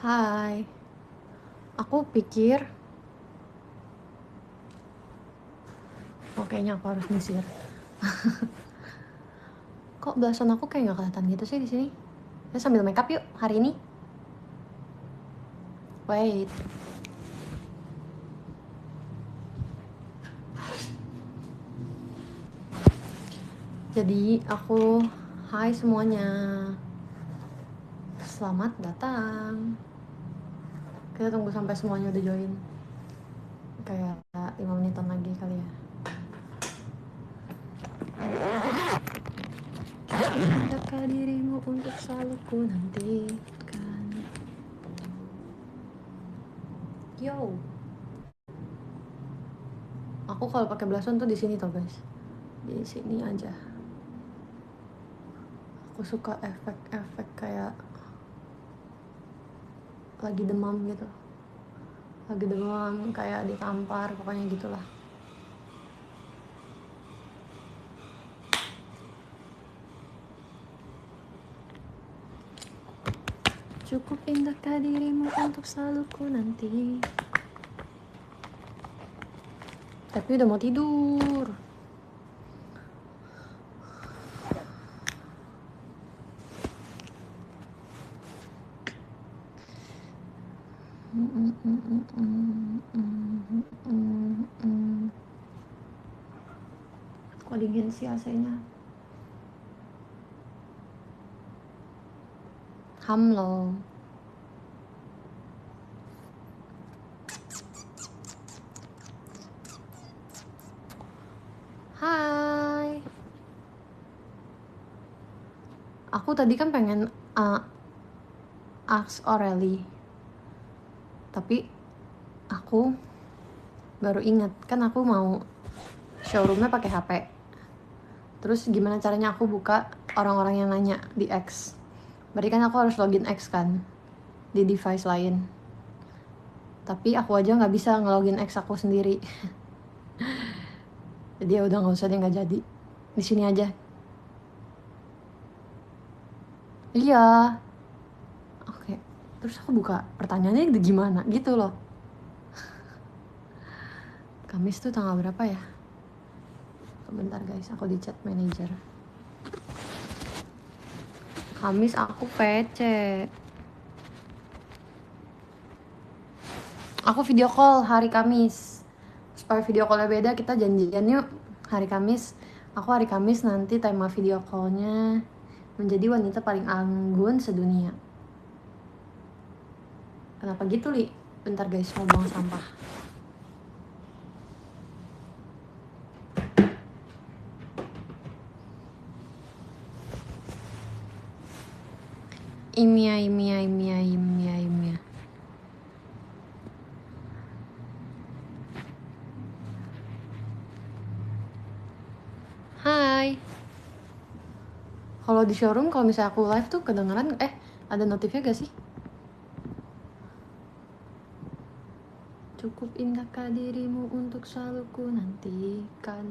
Hai, aku pikir, kayaknya aku harus nyisir. Kok belasan aku kayak nggak kelihatan gitu sih di sini? Kita sambil makeup yuk hari ini. Wait, jadi hai semuanya, selamat datang. Kita tunggu sampai semuanya udah join, kayak 5 menitan lagi kali ya. Adakah dirimu untuk selalu ku nantikan? Yo, aku kalau pakai belasan tuh di sini tuh guys, di sini aja. Aku suka efek-efek kayak lagi demam gitu, lagi demam kayak ditampar, pokoknya gitulah. Cukup indahkah dirimu untuk selalu ku nanti. Tapi udah mau tidur. Kok dingin sih AC-nya? Hamlo. Hai. Aku tadi kan pengen ask Aureli, tapi aku baru inget kan aku mau showroomnya pakai HP. Terus gimana caranya aku buka orang-orang yang nanya di X? Berarti kan aku harus login X kan di device lain. Tapi aku aja nggak bisa ngelogin X aku sendiri. Jadi ya udah nggak usah deh, nggak jadi. Di sini aja. Iya. Oke. Terus aku buka pertanyaannya gimana gitu loh. Kamis tuh tanggal berapa ya? Bentar guys, aku di chat manager. Kamis aku PC. Aku video call hari Kamis. Supaya video callnya beda, kita janjian yuk hari Kamis. Aku hari Kamis nanti tema video callnya menjadi wanita paling anggun sedunia. Kenapa gitu, Li? Bentar guys, mau buang sampah. Imia. Hai. Kalau di showroom, kalau misalnya aku live tuh kedengeran ada notifnya gak sih? Cukup indahkah dirimu untuk selalu ku nantikan,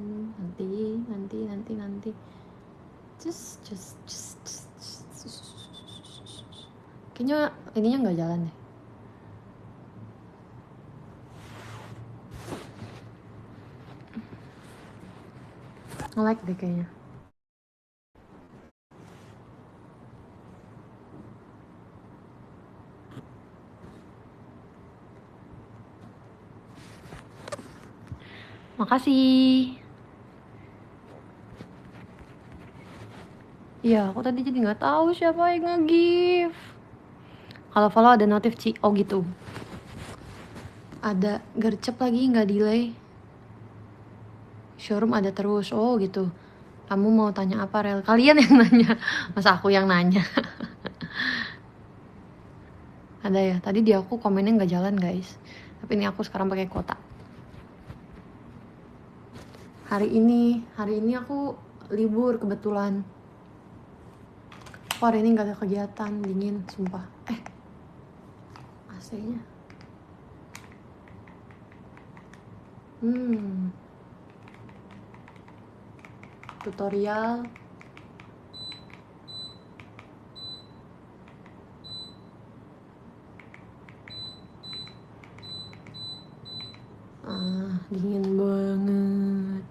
nanti. Just. Kayaknya ininya nggak jalan deh. Nge-like deh kayaknya. Makasih. Iya, aku tadi jadi nggak tahu siapa yang nge-give. Kalau follow ada notif Ci. Oh gitu. Ada gercep lagi, nggak delay. Showroom ada terus. Oh gitu. Kamu mau tanya apa, Rel? Kalian yang nanya. Masa aku yang nanya? Ada ya. Tadi di aku komennya nggak jalan, guys. Tapi ini aku sekarang pakai kuota. Hari ini aku libur kebetulan. Hari ini nggak ada kegiatan, dingin, sumpah. AC-nya. Tutorial. Dingin banget.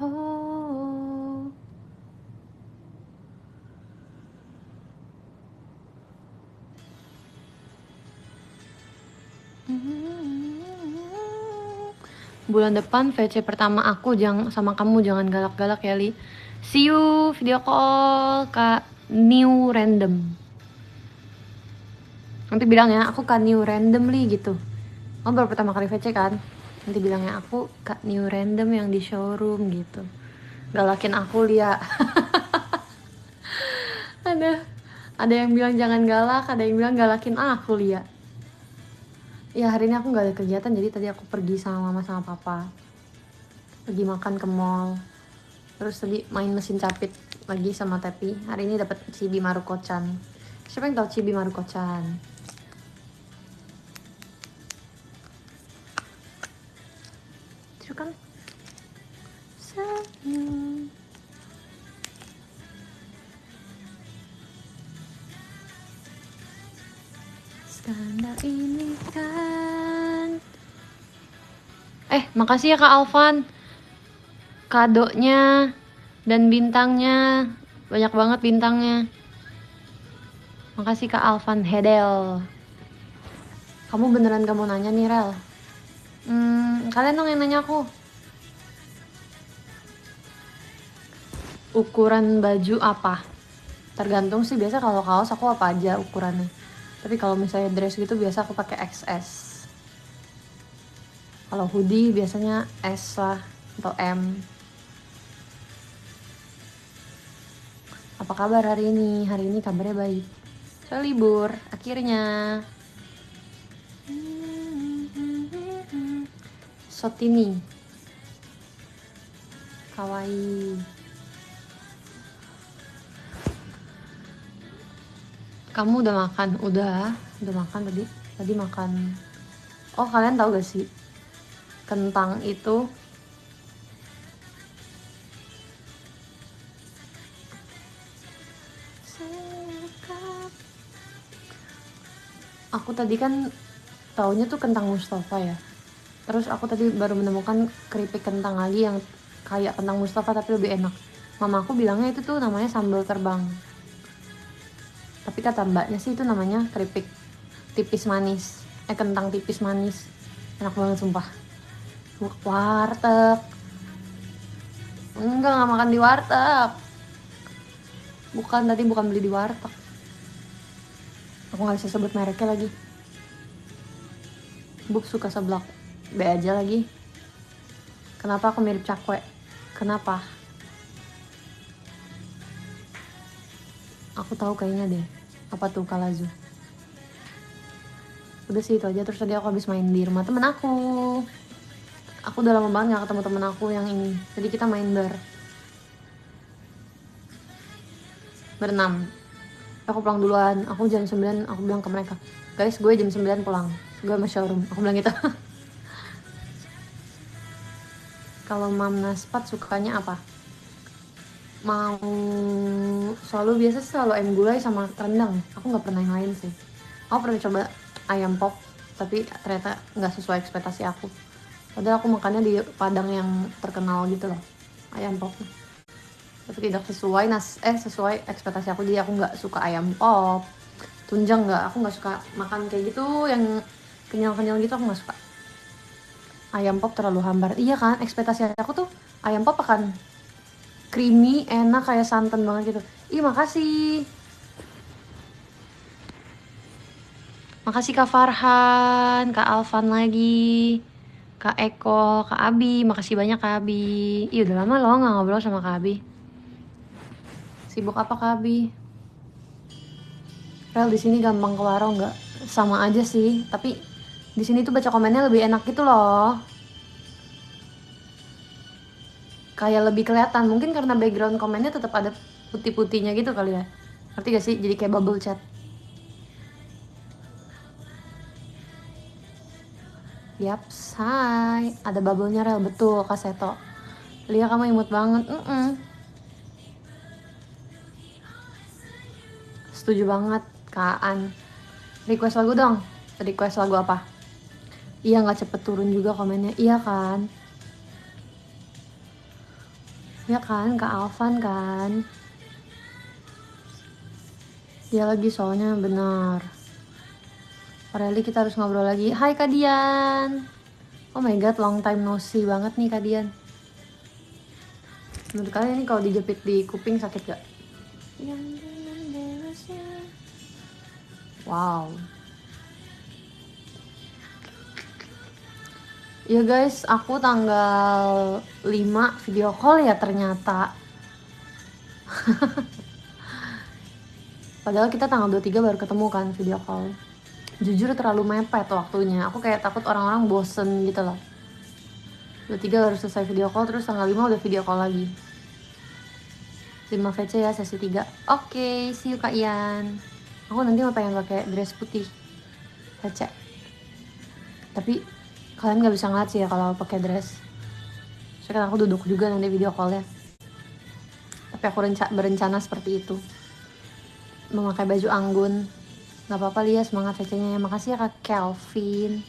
Oh. Bulan depan VC pertama aku sama kamu jangan galak-galak ya, Li. See you video call Kak New Random. Nanti bilang ya, aku Kak New Random, Li, gitu. Oh, baru pertama kali VC kan? Nanti bilangnya aku Kak New Random yang di showroom gitu. Galakin aku, Lia. Ada yang bilang jangan galak, ada yang bilang galakin aku, Lia. Ya hari ini aku nggak ada kegiatan, jadi tadi aku pergi sama mama sama papa, pergi makan ke mall, terus tadi main mesin capit lagi sama Tepi. Hari ini dapat Chibi Maruko-chan. Siapa yang tahu Chibi Maruko-chan? Itu kan senyum. Skandal ini kan. Makasih ya Kak Alvan, kadonya dan bintangnya, banyak banget bintangnya. Makasih Kak Alvan Hedel. Kamu beneran gak mau nanya nih, Rel? Kalian dong yang nanya aku. Ukuran baju apa? Tergantung sih, biasa kalau kaos aku apa aja ukurannya. Tapi kalau misalnya dress gitu biasa aku pakai XS. Kalau hoodie biasanya S lah atau M. Apa kabar hari ini? Hari ini kabarnya baik. Saya libur akhirnya. Sotini. Kawaii. Kamu udah makan? Udah makan tadi. Tadi makan. Oh, kalian tahu gak sih? Kentang itu aku tadi kan taunya tuh kentang Mustafa ya. Terus aku tadi baru menemukan keripik kentang lagi yang kayak kentang Mustafa tapi lebih enak. Mamaku bilangnya itu tuh namanya sambal terbang. Tapi kata mbaknya sih itu namanya keripik tipis manis. Kentang tipis manis. Enak banget sumpah. Warteg. Enggak, makan di warteg. Bukan beli di warteg. Aku gak bisa sebut mereknya lagi. Buk suka seblak. B aja lagi. Kenapa aku mirip cakwe? Kenapa? Aku tahu kayaknya deh. Apa tuh Kalazu? Udah sih itu aja. Terus tadi aku habis main di rumah temen aku. Aku udah lama banget gak ketemu temen aku yang ini. Jadi kita main berenam. Aku pulang duluan. Aku jam 9 aku bilang ke mereka, guys gue jam 9 pulang. Gue sama showroom. Aku bilang gitu. Kalau Mam Naspat sukanya apa? Mau biasa selalu ayam gulai sama rendang. Aku nggak pernah yang lain sih. Aku pernah coba ayam pop, tapi ternyata nggak sesuai ekspektasi aku. Padahal aku makannya di Padang yang terkenal gitu loh, ayam pop. Tapi tidak sesuai sesuai ekspektasi aku, jadi aku nggak suka ayam pop. Tunjang nggak, aku nggak suka makan kayak gitu yang kenyal-kenyal gitu, aku nggak suka. Ayam pop terlalu hambar. Iya kan, ekspektasi aku tuh ayam pop akan creamy, enak kayak santan banget gitu. Ih, makasih. Makasih Kak Farhan, Kak Alvan lagi, Kak Eko, Kak Abi. Makasih banyak Kak Abi. Ih, udah lama loh nggak ngobrol sama Kak Abi. Sibuk apa Kak Abi? Rel, di sini gampang ke warung nggak? Sama aja sih, tapi di sini tuh baca komennya lebih enak gitu loh. Kayak lebih kelihatan, mungkin karena background komennya tetap ada putih-putihnya gitu kali ya. Ngerti gak sih? Jadi kayak bubble chat. Yaps, hai. Ada bubble-nya Rel, betul Kak Seto. Lia kamu imut banget. Setuju banget Kak An. Request lagu dong. Request lagu apa? Iya, nggak cepet turun juga komennya. Iya kan? Iya kan, Kak Alvan kan? Dia lagi soalnya benar. Rally kita harus ngobrol lagi. Hai Kak Dian. Oh my god, long time no see banget nih Kak Dian. Menurut kalian ini kalau dijepit di kuping sakit gak? Wow. Ya guys, aku tanggal 5 video call ya ternyata. Padahal kita tanggal 23 baru ketemu kan video call. Jujur terlalu mepet waktunya. Aku kayak takut orang-orang bosen gitu loh. 23 baru selesai video call, terus tanggal 5 udah video call lagi. 5 VC ya, sesi 3. Oke, see you Kak Ian. Aku nanti mau pengen pakai dress putih VC. Tapi kalian nggak bisa ngeliat sih ya kalau pakai dress. Soalnya kan aku duduk juga nanti video callnya. Tapi aku berencana seperti itu. Memakai baju anggun. Gak apa-apa Lia, semangat VC-nya ya. Makasih ya Kak Kelvin.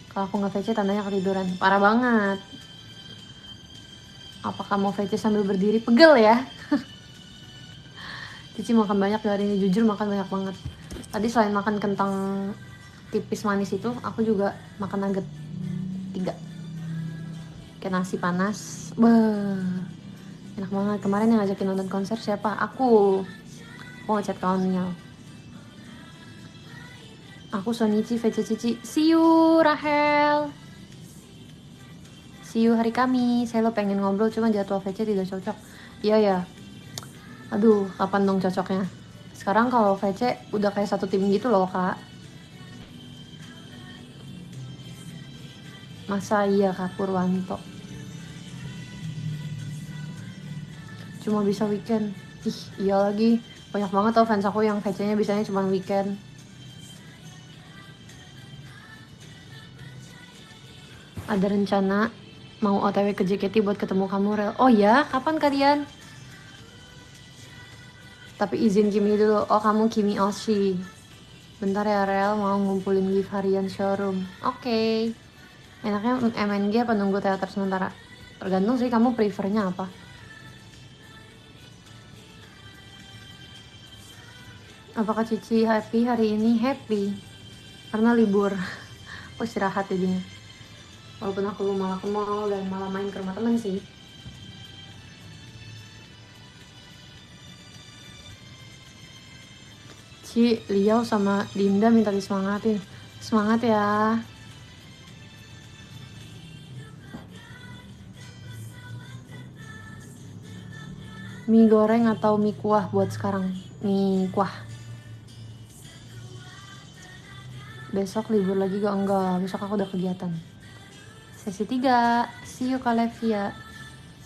Kalau aku nggak VC tandanya ketiduran. Parah banget. Apakah mau VC sambil berdiri? Pegel ya. Cici makan banyak hari ini, jujur makan banyak banget. Tadi selain makan kentang tipis manis itu, aku juga makan nugget 3. Kayak nasi panas. Beuh, enak banget. Kemarin yang ngajakin nonton konser siapa? Aku ngechat kawannya. Aku Sonichi, VC Cici. See you Rahel. See you hari Kamis. Saya lo pengen ngobrol cuma jadwal VC tidak cocok. Iya ya. Aduh, kapan dong cocoknya? Sekarang kalau VC udah kayak satu tim gitu loh Kak. Masa iya Kak Purwanto? Cuma bisa weekend. Ih, iya lagi. Banyak banget tau fans aku yang VC-nya bisanya cuma weekend. Ada rencana mau OTW ke JKT buat ketemu kamu Rel. Oh ya, kapan kalian? Tapi izin Kimi dulu. Oh kamu Kimi Oshi. Bentar ya Rel, mau ngumpulin gift harian showroom. Oke. Enaknya MNG apa nunggu teater sementara? Tergantung sih kamu prefernya apa. Apakah Cici happy hari ini? Happy. Karena libur. Aku istirahat jadinya. Walaupun aku malah ke mall dan malah main ke rumah temen sih. Ci, Liao sama Dinda minta disemangatin. Semangat ya. Mie goreng atau mie kuah buat sekarang? Mie kuah. Besok libur lagi gak? Enggak, besok aku udah kegiatan. Sesi 3. See you Kak Levia.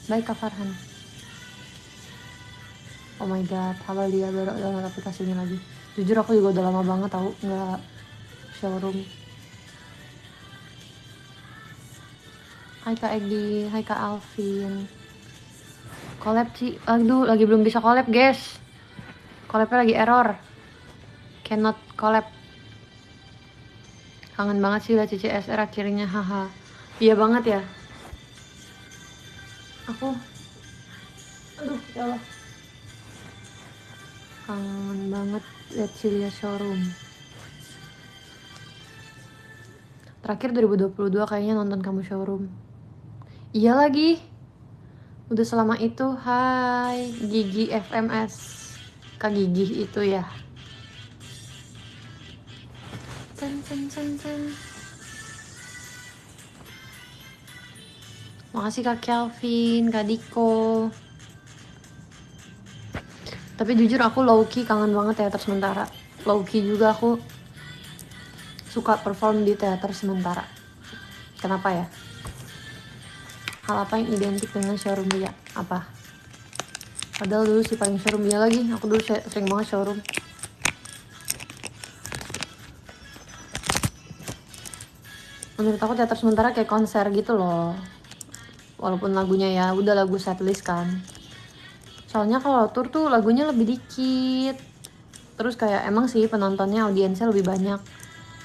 Bye Kak Farhan. Oh my god, hafal dia baru download aplikasinya lagi. Jujur aku juga udah lama banget tau nggak showroom. Hai Kak Egi, hai Kak Alvin. Collab Ci, aduh lagi belum bisa collab guys. Collabnya lagi error. Cannot collab. Kangen banget sih liat Cici SR akhirnya, haha. Iya banget ya. Aku, aduh ya Allah. Kangen banget liat Cilia showroom. Terakhir 2022 kayaknya nonton kamu showroom. Iya lagi. Udah selama itu. Hai Gigi FMS. Kak Gigi itu ya. Makasih Kak Kelvin, Kak Diko. Tapi jujur aku low-key kangen banget teater sementara. Low-key juga aku suka perform di teater sementara. Kenapa ya? Hal apa yang identik dengan showroom Lia? Apa? Padahal dulu sih paling showroom Lia lagi. Aku dulu sering banget showroom. Menurut aku teater sementara kayak konser gitu loh. Walaupun lagunya ya udah lagu setlist kan. Soalnya kalau tour tuh lagunya lebih dikit. Terus kayak emang sih penontonnya, audiensnya lebih banyak.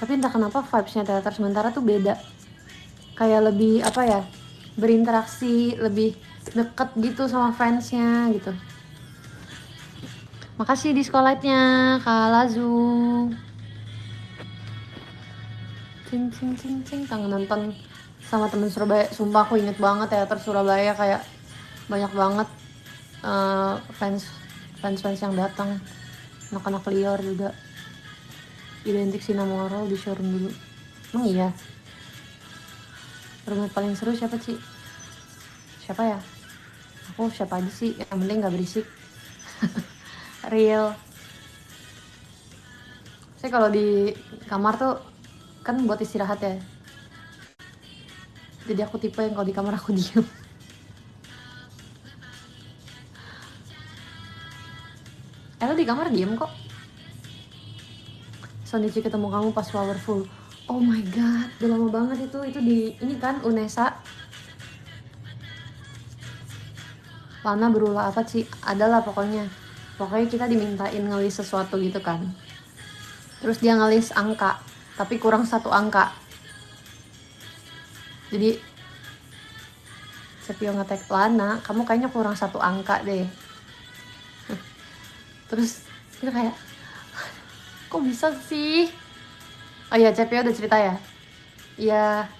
Tapi entah kenapa vibesnya teater sementara tuh beda. kayak lebih apa ya, berinteraksi, lebih deket gitu sama fansnya gitu. Makasih di Light-nya Kak Lazu. Cing cing cing cing. Kangen nonton sama temen Surabaya. Sumpah aku inget banget teater Surabaya, kayak banyak banget fans yang datang. Anak-anak liar juga. Identik Sinamoro di showroom dulu. Emang iya? Roommate paling seru siapa Ci? Siapa ya? Aku siapa aja sih, yang penting gak berisik. Real. Saya kalau di kamar tuh kan buat istirahat ya. Jadi aku tipe yang kalau di kamar aku diem. Lo di kamar diem kok. Sonichi ketemu kamu pas Powerful. Oh my god, udah lama banget itu di ini kan Unesa. Lana berulah apa sih? Adalah pokoknya kita dimintain ngelis sesuatu gitu kan. Terus dia ngelis angka, tapi kurang 1 angka. Jadi Sepio ngetek, Lana, kamu kayaknya kurang 1 angka deh. Terus kita kayak, kok bisa sih? Oh iya, Sepio udah cerita ya? Iya.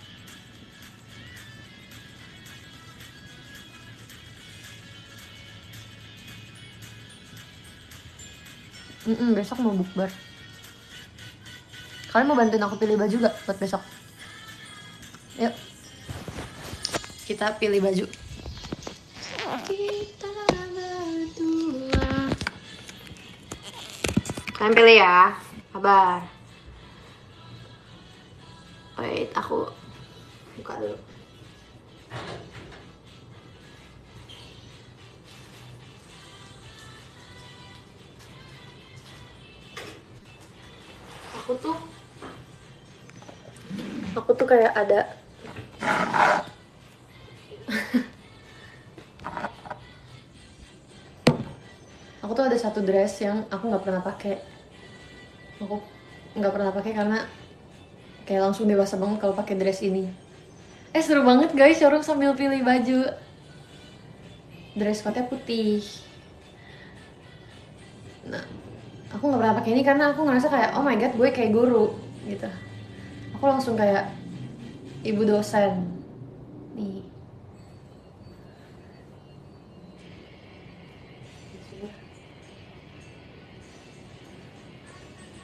Besok mau bukber. Kalian mau bantuin aku pilih baju gak buat besok? Yuk, kita pilih baju. Kita berdua. Kalian pilih ya. Kabar. Wait, aku buka dulu. Aku tuh kayak ada aku tuh ada satu dress yang aku nggak pernah pakai. Aku nggak pernah pakai karena kayak langsung dewasa banget kalau pakai dress ini. Seru banget guys, showroom sambil pilih baju. Dress code-nya putih. Nah, aku nggak pernah pakai ini karena aku ngerasa kayak oh my god, gue kayak guru gitu. Aku langsung kayak ibu dosen. Nih.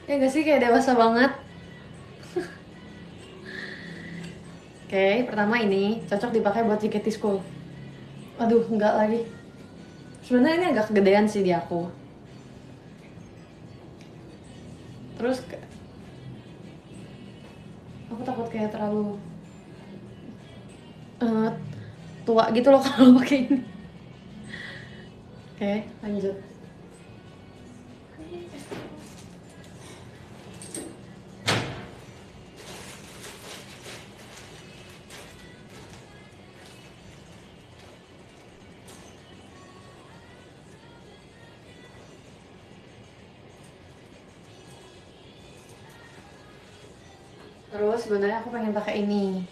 Ya gak sih, kayak dewasa banget. Oke, pertama ini cocok dipakai buat JKT School. Aduh, enggak lagi. Sebenarnya ini agak kegedean sih di aku. Terus aku takut kayak terlalu tua gitu loh kalau pakai ini. Oke, lanjut. Terus sebenarnya aku pengen pakai ini.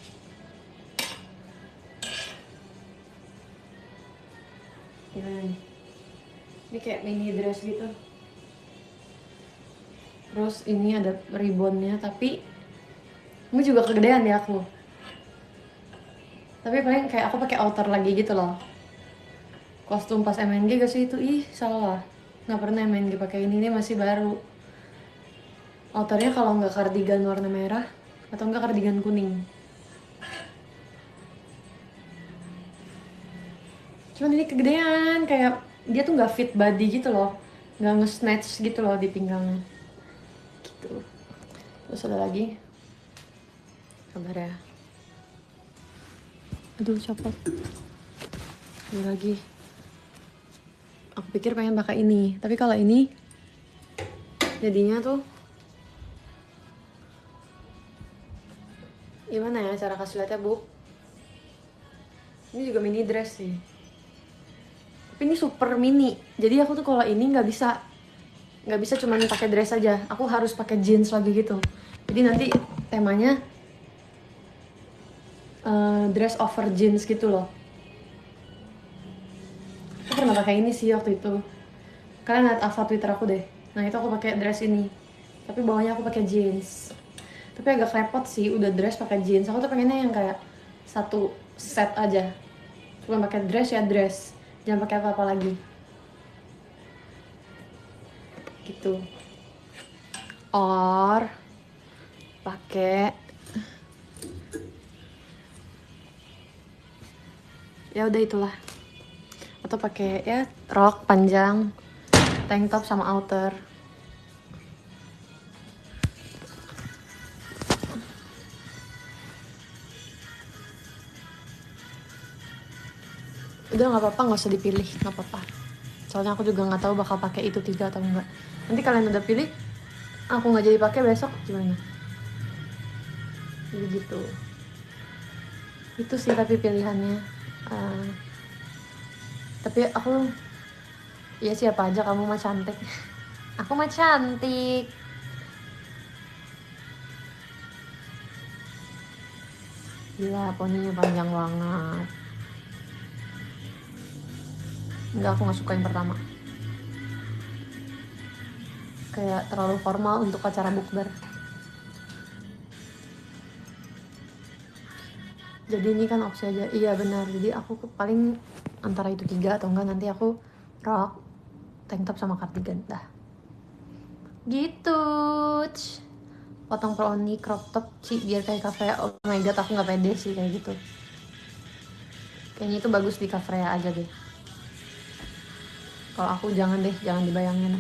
Gimana nih? Ini kayak mini dress gitu. Terus ini ada ribbonnya, tapi ini juga kegedean di aku. Tapi paling kayak aku pakai outer lagi gitu loh. Kostum pas MNG gak sih itu? Ih, salah. Nggak pernah MNG pakai ini masih baru. Outernya kalau nggak kardigan warna merah atau nggak kardigan kuning. Cuman ini kegedean, kayak dia tuh nggak fit body gitu loh, nggak nge-snatch gitu loh di pinggangnya. Gitu. Terus ada lagi. Sabar ya. Aduh, copot. Ada lagi. Aku pikir pengen pakai ini, tapi kalau ini jadinya tuh gimana ya cara kasih lihatnya, Bu? Ini juga mini dress sih. Tapi ini super mini. Jadi aku tuh kalau ini nggak bisa cuman pakai dress aja. Aku harus pakai jeans lagi gitu. Jadi nanti temanya dress over jeans gitu loh. Aku pernah pakai ini sih waktu itu. Kalian lihat Alpha Twitter aku deh. Nah itu aku pakai dress ini. Tapi bawahnya aku pakai jeans. Tapi agak repot sih udah dress pakai jeans. Aku tuh pengennya yang kayak satu set aja. Cuma pakai dress ya dress. Jangan pakai apa-apa lagi. Gitu. Or pakai ya udah itulah. Atau pakai ya rok panjang, tank top sama outer. Udah nggak apa-apa, nggak usah dipilih, nggak apa-apa. Soalnya aku juga nggak tahu bakal pakai itu 3 atau enggak. Nanti kalian udah pilih, aku nggak jadi pakai besok gimana? Jadi gitu. Itu sih tapi pilihannya. Tapi aku ya siapa aja, kamu mah cantik. Aku mah cantik. Gila, poninya panjang banget. Enggak, aku nggak suka yang pertama. Kayak terlalu formal untuk acara bukber. Jadi ini kan opsi aja. Iya benar. Jadi aku paling antara itu 3 atau enggak nanti aku rok, tank top sama cardigan dah. Gitu. Potong poni crop top sih biar kayak cafe. Oh my god, aku nggak pede sih kayak gitu. Kayaknya itu bagus di cafe aja deh. Kalau aku jangan deh, jangan dibayangin.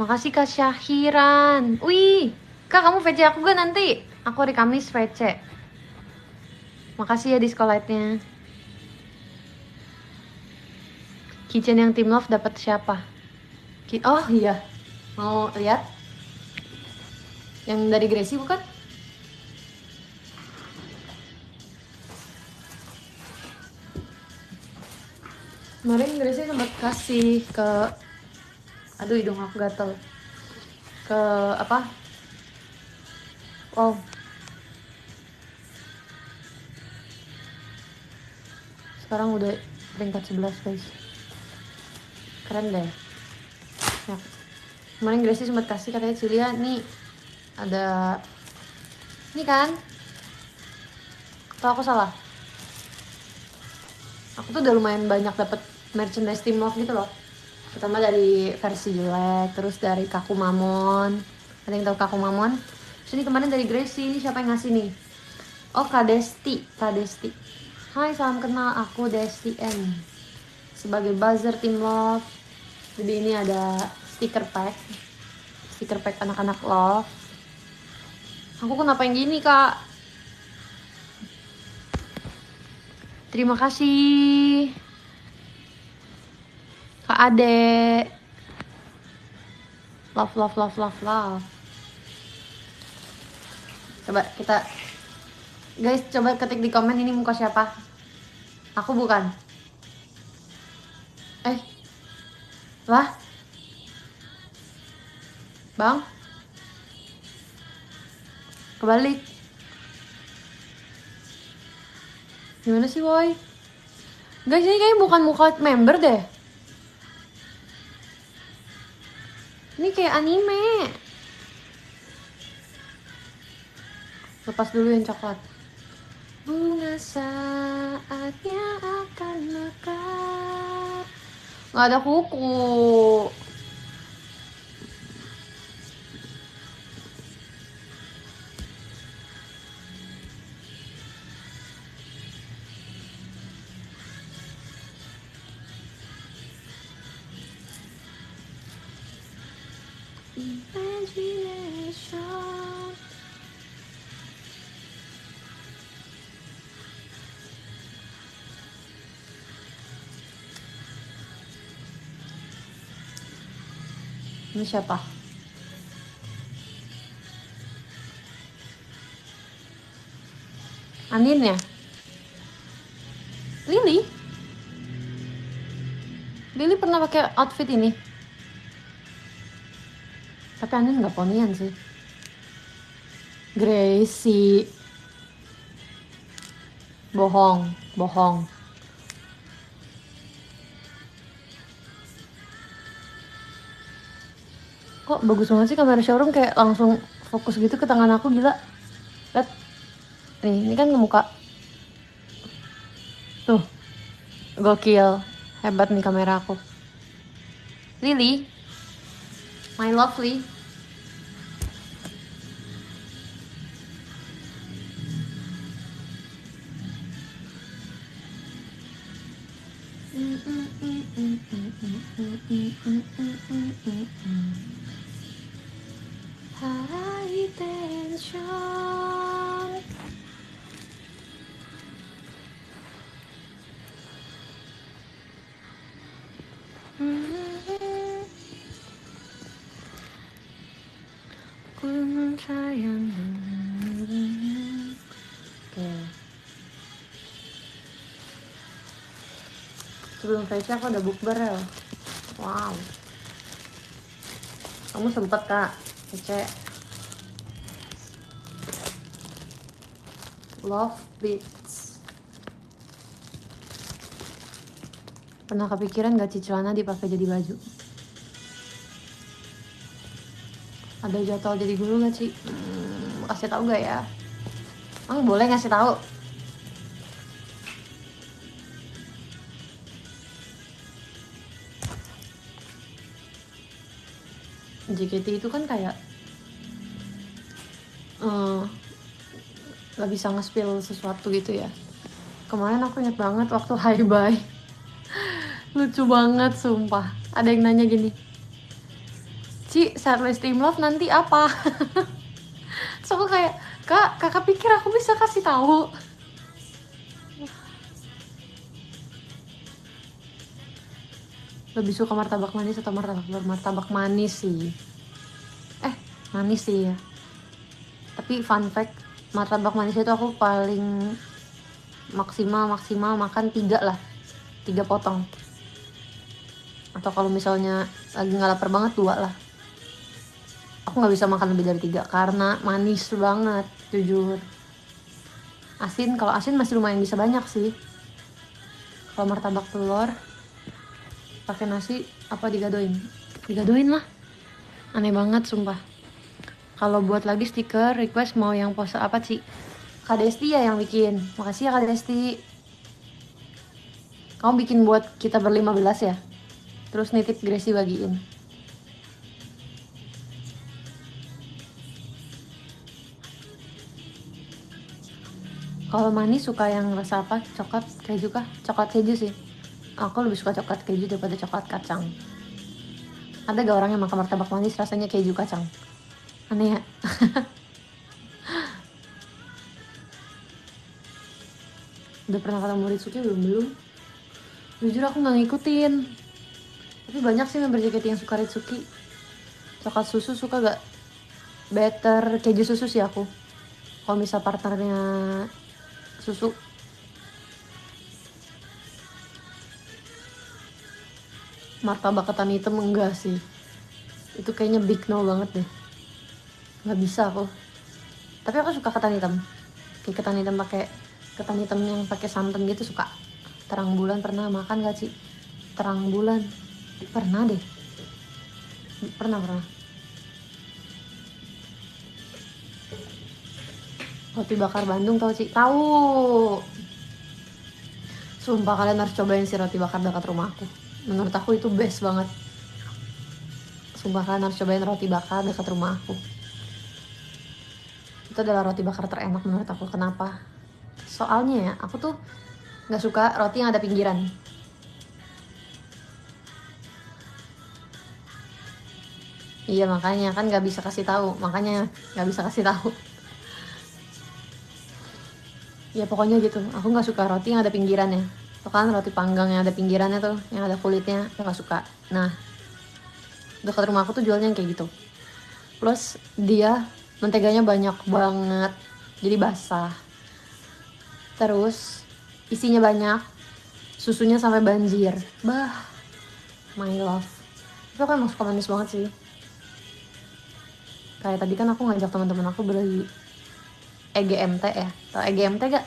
Makasih Kak Syahiran. Wih, Kak kamu VC aku gak nanti? Aku hari Kamis VC. Makasih ya Discolite-nya. Kitchen yang Team Love dapat siapa? Oh iya, mau lihat? Yang dari Gracie bukan? Kemarin Gracie sempat kasih ke, aduh hidung aku gatel, ke apa? Wow, sekarang udah peringkat 11 guys, keren deh ya. Kemarin Gracie sempat kasih, katanya Cilia nih ada ini kan, atau aku salah? Aku tuh udah lumayan banyak dapet merchandise Team Love gitu loh. Pertama dari versi jelek, terus dari Kaku Mamon. Ada yang tahu Kaku Mamon? Terus ini kemarin dari Gracie, ini siapa yang ngasih nih? Oh Kak Desti, Kak Desti. Hai, salam kenal, aku Desti M. Sebagai buzzer Team Love. Jadi ini ada stiker pack anak-anak Love. Aku kenapa yang gini Kak? Terima kasih Kak Ade. Love. Coba kita, guys, coba ketik di komen ini muka siapa? Aku bukan. Lah? Bang? Kebalik. Gimana sih, Woy? Guys, ini kayaknya bukan muka member deh. Ini kayak anime. Lepas dulu yang coklat. Bunga saatnya akan mekar. Nggak ada kuku. Imagination. Ini siapa? Anin ya? Lily pernah pakai outfit ini. Tapi Anin nggak ponian sih. Gracie. Bohong. Kok bagus banget sih kamera showroom, kayak langsung fokus gitu ke tangan aku, gila. Lihat. Nih, ini kan ngemuka. Tuh. Gokil. Hebat nih kamera aku. Lily. My lovely. High tension. Ku sayang. Oke. Sebelum VC aku ada bukber ya. Wow. Kamu sempet kak VC? Love Beats. Pernah kepikiran gak sih celana dipakai jadi baju? Ada jadwal jadi guru gak sih? Kasih tahu gak ya? Emang boleh ngasih tahu? JKT itu kan kayak gak bisa nge-spill sesuatu gitu ya. Kemarin aku inget banget waktu Hi Bye. Lucu banget sumpah. Ada yang nanya gini, Ci, setlist Team Love nanti apa? So aku kayak, kakak pikir aku bisa kasih tahu? Lebih suka martabak manis atau martabak telur? Martabak manis sih. Manis sih ya. Tapi fun fact, martabak manis itu aku paling maksimal makan 3 lah. 3 potong. Atau kalau misalnya lagi nggak lapar banget 2 lah. Aku nggak bisa makan lebih dari 3 karena manis banget, jujur. Asin, kalau asin masih lumayan bisa banyak sih. Kalau martabak telur pakai nasi apa digadoin? Digadoin lah. Aneh banget sumpah. Kalau buat lagi stiker request mau yang pose apa sih? Kak Desti ya yang bikin. Makasih ya Kak Desti. Kamu bikin buat kita ber-15 ya? Terus nitip Gracie bagiin. Kalau manis suka yang rasa apa? Coklat keju kah? Coklat keju sih. Aku lebih suka coklat keju daripada coklat kacang. Ada gak orang yang makan martabak manis rasanya keju kacang? Aneh ya? Udah pernah ketemu Ritsuki belum? Jujur aku gak ngikutin. Tapi banyak sih member JKT yang suka Ritsuki. Coklat susu suka gak? Better keju susu sih aku. Kalau misal partnernya susu. Martabak ketan hitam enggak sih. Itu kayaknya big no banget deh. Gak bisa aku. Tapi aku suka ketan hitam. Kayak ketan hitam pakai ketan hitam yang pakai santan gitu suka. Terang bulan pernah makan gak sih? Terang bulan pernah deh. Pernah. Roti bakar Bandung tau sih? Tahu. Sumpah kalian harus cobain si roti bakar dekat rumahku. Menurut aku itu best banget. Sumpah kalian harus cobain roti bakar dekat rumahku. Itu adalah roti bakar terenak menurut aku. Kenapa? Soalnya ya, aku tuh nggak suka roti yang ada pinggiran. Iya makanya kan nggak bisa kasih tahu. Makanya nggak bisa kasih tahu. Ya pokoknya gitu. Aku nggak suka roti yang ada pinggirannya. Tuh kan roti panggang yang ada pinggirannya tuh, yang ada kulitnya, aku nggak suka. Nah, dekat rumah aku tuh jualnya yang kayak gitu. Plus dia menteganya banyak banget, jadi basah. Terus isinya banyak, susunya sampai banjir. Bah, my love. Itu kan emang suka manis banget sih. Kayak tadi kan aku ngajak teman-teman aku beli EGMT ya. Tau EGMT gak?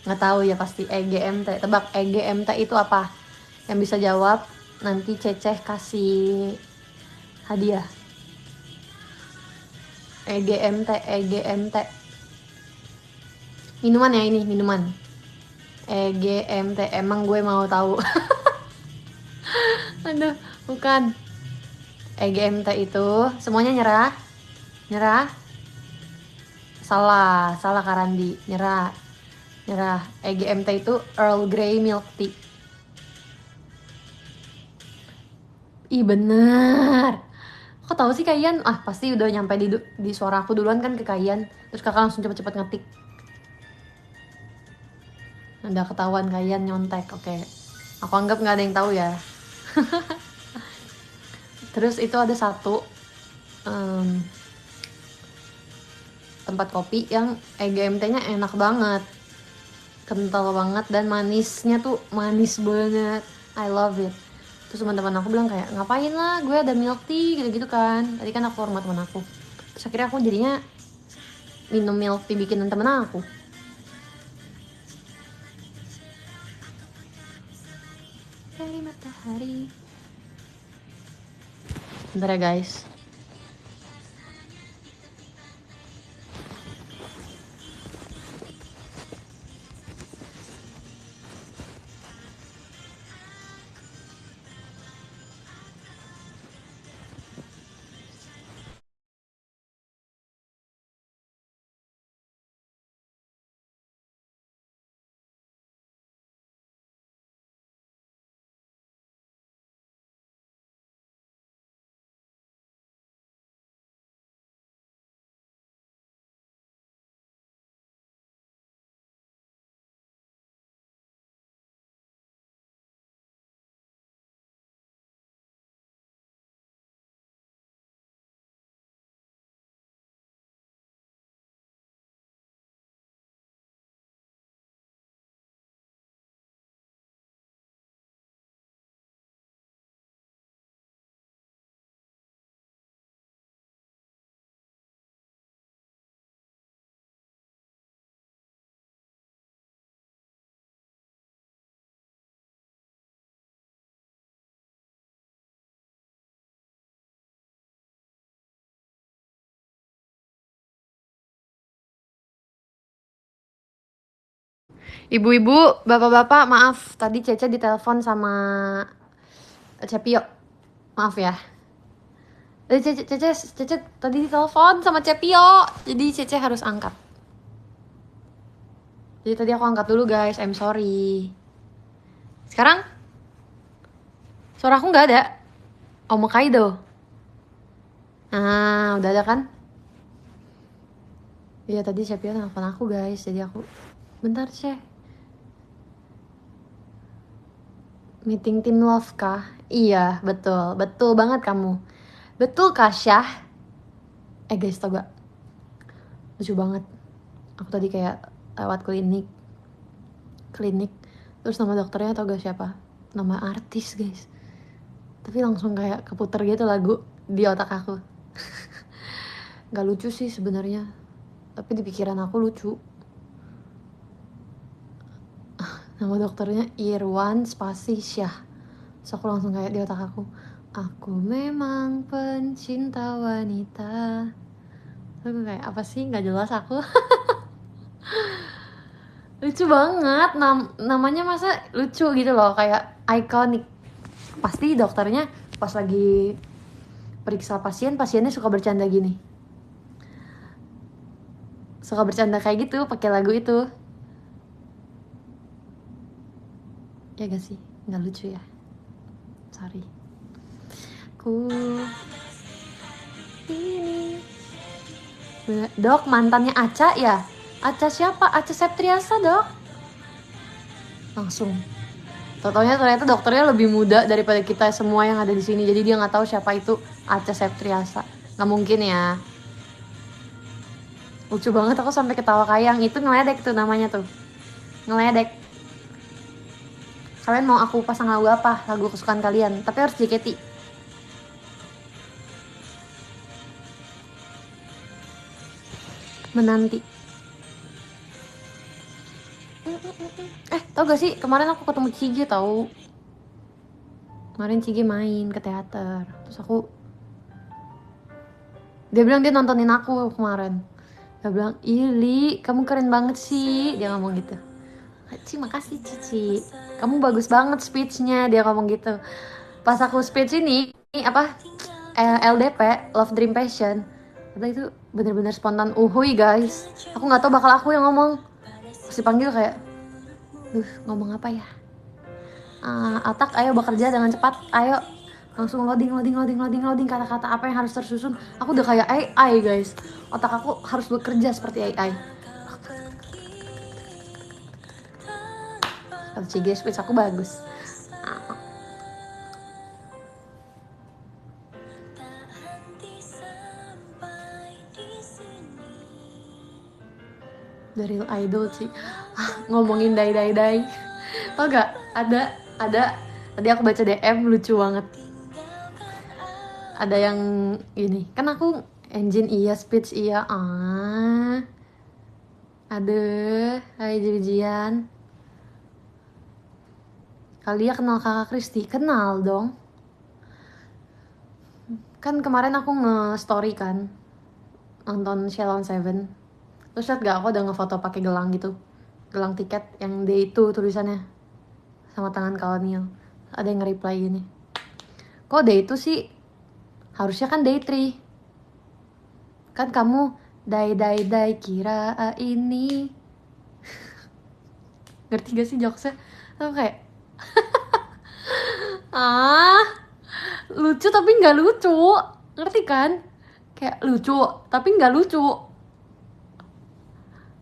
Nggak tahu ya pasti EGMT. Tebak EGMT itu apa? Yang bisa jawab nanti Cece kasih hadiah. EGMT, EGMT. Minuman ya ini, minuman. EGMT, emang gue mau tahu. Aduh, bukan. EGMT itu semuanya nyerah. Nyerah. Salah Karandi. Nyerah. EGMT itu Earl Grey Milk Tea. Ih bener. Kok tahu sih Kayan? Ah pasti udah nyampe di suara aku duluan kan ke Kayan. Terus kakak langsung cepet-cepet ngetik. Udah ketahuan Kayan nyontek. Oke. Aku anggap nggak ada yang tahu ya. Terus itu ada satu tempat kopi yang EGMT-nya enak banget, kental banget dan manisnya tuh manis banget. I love it. Terus teman-teman aku bilang kayak ngapain lah, gue ada milk tea gitu-gitu kan. Tadi kan aku hormat teman aku. Terus akhirnya aku jadinya minum milk tea bikinan temen aku. Dari matahari. Bentar ya guys. Ibu-ibu, bapak-bapak, maaf tadi Cece ditelepon sama Cepio. Maaf ya. Cece tadi ditelepon sama Cepio, jadi Cece harus angkat. Jadi tadi aku angkat dulu guys, I'm sorry. Sekarang suara aku nggak ada. Kaido. Nah, udah ada kan? Iya tadi Cepio telepon aku guys, jadi aku bentar Ceh. Meeting tim love kah? Iya, betul banget kamu. Betul Kak Syah. Guys, tau gak? Lucu banget. Aku tadi kayak lewat klinik. Terus nama dokternya tau gak siapa? Nama artis guys. Tapi langsung kayak keputer gitu lagu di otak aku. Gak lucu sih sebenarnya, tapi di pikiran aku lucu. Nama dokternya Irwan Spasi Syah. So aku langsung kayak di otak aku memang pencinta wanita. Aku kayak apa sih, nggak jelas aku. Lucu banget, namanya masa lucu gitu loh, kayak ikonik. Pasti dokternya pas lagi periksa pasiennya suka bercanda gini, suka bercanda kayak gitu pakai lagu itu. Ya gak sih, nggak lucu ya, sorry. Ini dok, mantannya Aca ya? Aca siapa? Aca Septriasa dok. Langsung totalnya ternyata dokternya lebih muda daripada kita semua yang ada di sini, jadi dia nggak tahu siapa itu Aca Septriasa. Nggak mungkin ya. Lucu banget, aku sampai ketawa kayang. Itu ngeledek tuh namanya tuh, ngeledek. Kalian mau aku pasang lagu apa? Lagu kesukaan kalian, tapi harus JKT. Menanti. Tau gak sih kemarin aku ketemu Cige tau. Kemarin Cige main ke teater. Terus dia bilang dia nontonin aku kemarin. Dia bilang, "Ili, kamu keren banget sih." Dia ngomong gitu. "Cici, makasih Cici. Kamu bagus banget speech-nya." Dia ngomong gitu. Pas aku speech ini apa LDP, Love Dream Passion, itu bener-bener spontan uhuy guys. Aku nggak tahu bakal aku yang ngomong. Pasti panggil kayak, ngomong apa ya? Atak, ayo bekerja dengan cepat, ayo langsung loading kata-kata apa yang harus tersusun. Aku udah kayak AI guys, otak aku harus bekerja seperti AI. Kalau CG speech aku bagus. The Real Idol sih. Ngomongin dai tau gak ada tadi aku baca DM lucu banget. Ada yang gini, kan aku engine iya, speech iya, hai Jijian. Kalian kenal kakak Kristi? Kenal dong. Kan kemarin aku nge-story kan nonton Shalom Seven. Terus liat gak aku udah ngefoto pakai gelang gitu, gelang tiket yang day itu tulisannya sama tangan kolonial. Ada yang nge-reply gini, kok day itu sih, harusnya kan day 3. Kan kamu dai kira ini. Ngerti gak sih jokesnya? Aku kayak lucu tapi nggak lucu, ngerti kan? Kayak lucu tapi nggak lucu.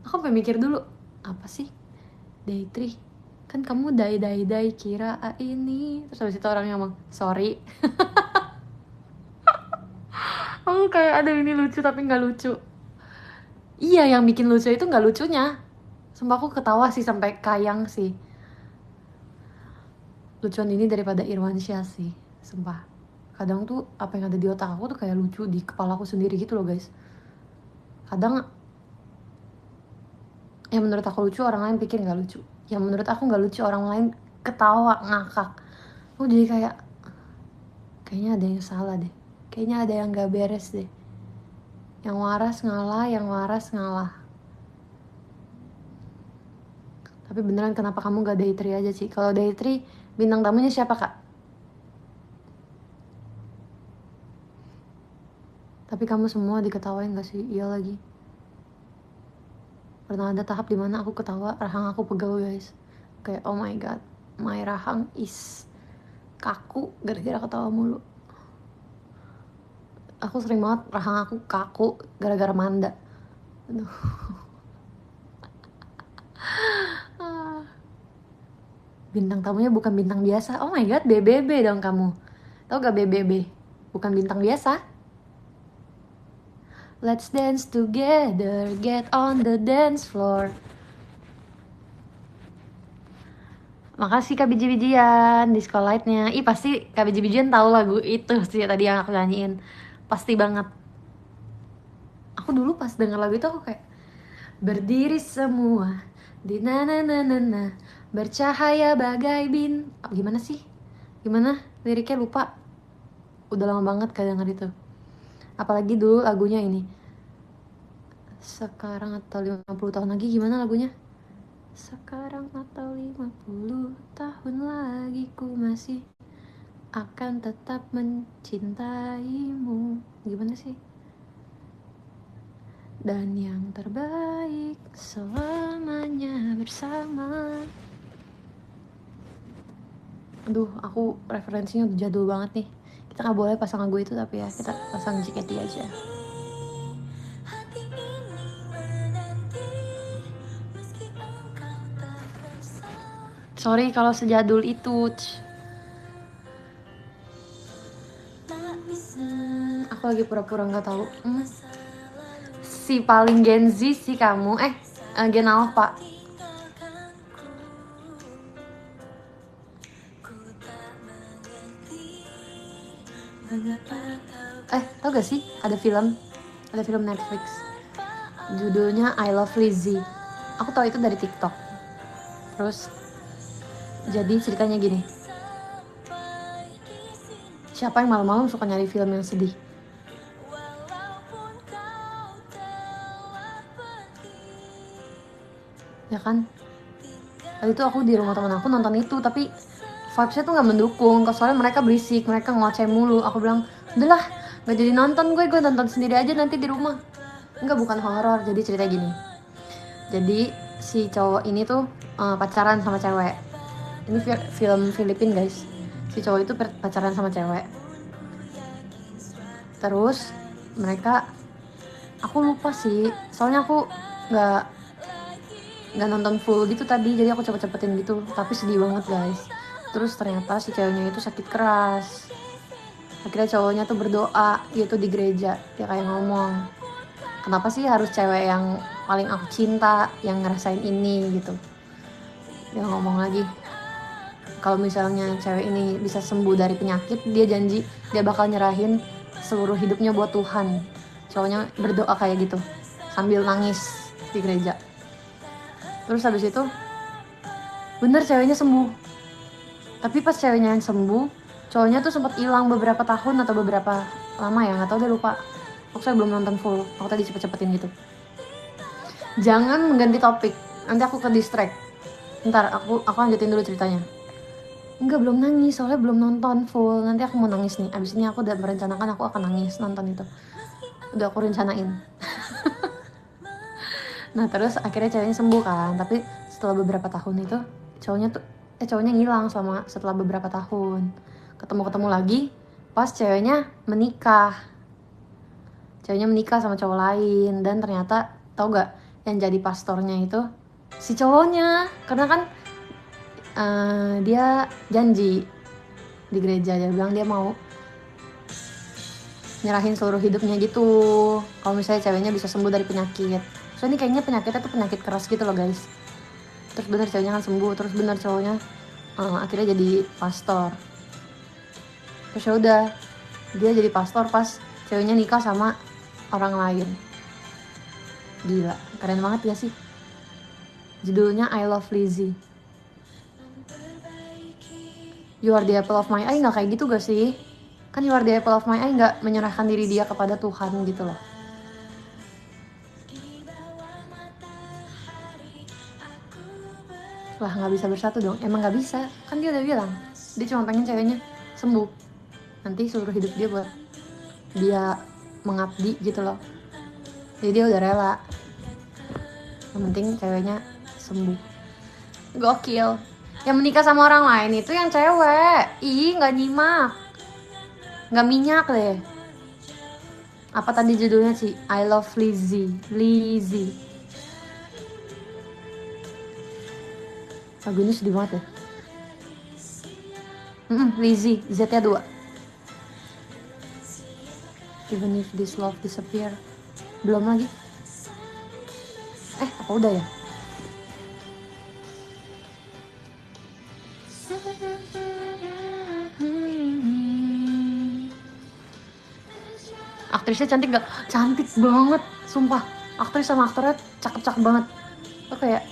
Aku sampai mikir dulu, apa sih day 3? Kan kamu dai kira ini. Terus habis itu orangnya ngomong sorry. Aku kayak ada ini lucu tapi nggak lucu. Iya, yang bikin lucu itu nggak lucunya. Sumpah aku ketawa sih sampai kayang sih. Lucuan ini daripada Irwansyah sih, sumpah. Kadang tuh apa yang ada di otak aku tuh kayak lucu di kepala aku sendiri gitu loh guys. Kadang yang menurut aku lucu orang lain pikir nggak lucu, yang menurut aku nggak lucu orang lain ketawa ngakak. Aku jadi kayak kayaknya ada yang salah deh, kayaknya ada yang nggak beres deh. Yang waras ngalah. Tapi beneran kenapa kamu gak day 3 aja sih? Kalau day 3 bintang tamunya siapa kak? Tapi kamu semua diketawain gak sih? Iya lagi. Pernah ada tahap dimana aku ketawa, rahang aku pegel guys. Kayak oh my god, my rahang is kaku gara-gara ketawa mulu. Aku sering banget rahang aku kaku gara-gara manda. Aduh. Bintang tamunya bukan bintang biasa. Oh my god, BBB dong kamu. Tau gak BBB? Bukan bintang biasa. Let's dance together, get on the dance floor. Makasih Kak Biji-bijian di Light-nya. Ih pasti Kak Biji-bijian tahu lagu itu sih tadi yang aku nyanyiin. Pasti banget. Aku dulu pas denger lagu itu aku kayak berdiri semua di na bercahaya bagai bin. Gimana sih? Gimana? Liriknya lupa. Udah lama banget gak denger itu. Apalagi dulu lagunya ini. Sekarang atau 50 tahun lagi gimana lagunya? Sekarang atau 50 tahun lagi ku masih akan tetap mencintaimu. Gimana sih? Dan yang terbaik selamanya bersama. Aduh, aku referensinya udah jadul banget nih. Kita gak boleh pasang lagu itu tapi ya kita pasang JKT aja. Sorry kalau sejadul itu. Aku lagi pura-pura nggak tahu. Si paling Gen Z sih kamu. Gen Alpha. Tau gak sih ada film Netflix judulnya I Love Lizzie. Aku tahu itu dari TikTok. Terus jadi ceritanya gini, siapa yang malam-malam suka nyari film yang sedih? Ya kan? Tadi tuh aku di rumah teman aku nonton itu, tapi vibesnya tuh nggak mendukung. Soalnya mereka berisik, mereka ngoceh mulu. Aku bilang, udahlah, nggak jadi nonton gue nonton sendiri aja nanti di rumah. Enggak, bukan horor. Jadi cerita gini. Jadi si cowok ini tuh pacaran sama cewek. Ini film Filipin guys. Si cowok itu pacaran sama cewek. Terus mereka, aku lupa sih, soalnya aku nggak nonton full gitu tadi, jadi aku cepet-cepetin gitu. Tapi sedih banget guys. Terus ternyata si ceweknya itu sakit keras. Akhirnya cowoknya tuh berdoa, dia tuh di gereja. Dia kayak ngomong, kenapa sih harus cewek yang paling aku cinta yang ngerasain ini gitu. Dia ngomong lagi, kalau misalnya cewek ini bisa sembuh dari penyakit, dia janji dia bakal nyerahin seluruh hidupnya buat Tuhan. Cowoknya berdoa kayak gitu sambil nangis di gereja. Terus habis itu bener ceweknya sembuh. Tapi pas ceweknya yang sembuh, cowoknya tuh sempat hilang beberapa tahun atau beberapa lama ya, nggak tahu, udah lupa. Saya belum nonton full, aku tadi cepet-cepetin gitu. Jangan mengganti topik, nanti aku ke distract. Ntar aku lanjutin dulu ceritanya. Enggak, belum nangis, soalnya belum nonton full. Nanti aku mau nangis nih, abis ini aku udah merencanakan aku akan nangis nonton itu. Udah aku rencanain. Nah terus akhirnya ceweknya sembuh kan, tapi setelah beberapa tahun itu cowoknya ngilang setelah beberapa tahun. Ketemu lagi pas ceweknya menikah sama cowok lain. Dan ternyata tau gak, yang jadi pastornya itu si cowoknya. Karena kan dia janji di gereja, dia bilang dia mau nyerahin seluruh hidupnya gitu kalau misalnya ceweknya bisa sembuh dari penyakit. So ini kayaknya penyakitnya tuh penyakit keras gitu loh guys. Terus bener ceweknya kan sembuh, terus bener cowoknya akhirnya jadi pastor. Terus ya udah, dia jadi pastor pas ceweknya nikah sama orang lain. Gila, keren banget ya sih. Judulnya I Love Lizzie. You Are the Apple of My Eye nggak kayak gitu gak sih? Kan You Are the Apple of My Eye nggak menyerahkan diri dia kepada Tuhan gitu loh. Lah nggak bisa bersatu dong, emang nggak bisa. Kan dia udah bilang, dia cuma pengen ceweknya sembuh. Nanti seluruh hidup dia buat dia mengabdi gitu loh. Jadi dia udah rela. Yang penting ceweknya sembuh. Gokil. Yang menikah sama orang lain itu yang cewek. Ih, nggak nyimak, nggak minyak deh. Apa tadi judulnya sih? I Love Lizzie. Lagu ini sedih banget ya. Lizzie, Z-nya 2. Even if this love disappear. Belum lagi. Apa udah ya? Aktrisnya cantik gak? Cantik banget, sumpah. Aktris sama aktornya cakep-cakep banget. Tuh kayak,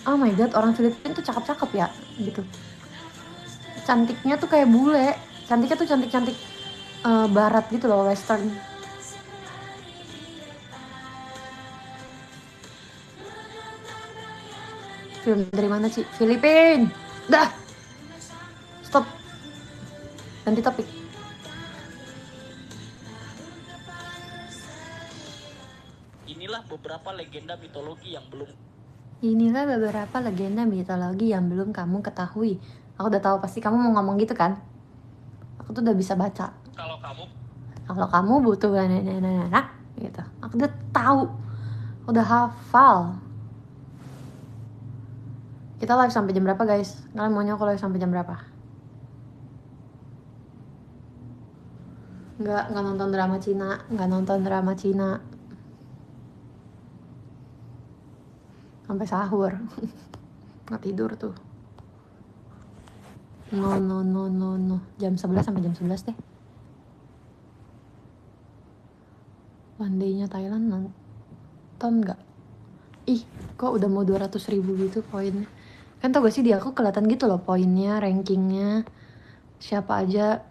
oh my god, orang Filipina tuh cakep-cakep ya, gitu. Cantiknya tuh kayak bule. Cantiknya tuh cantik-cantik barat gitu loh, western. Film dari mana sih? Filipin. Dah. Stop. Ganti topik. Inilah beberapa legenda mitologi yang belum kamu ketahui. Aku udah tahu pasti kamu mau ngomong gitu kan? Aku tuh udah bisa baca. Kalau kamu butuh anak gitu. Aku udah tahu. Udah hafal. Kita live sampai jam berapa guys? Kalian maunya aku live sampai jam berapa? Nggak nonton drama Cina. Sampai sahur. Nggak tidur tuh. No. Jam 11 sampai jam 11 deh. One day-nya Thailand nonton nggak? Ih, kok udah mau 200.000 gitu poinnya. Kan tau gak sih di aku kelihatan gitu loh poinnya, rankingnya, siapa aja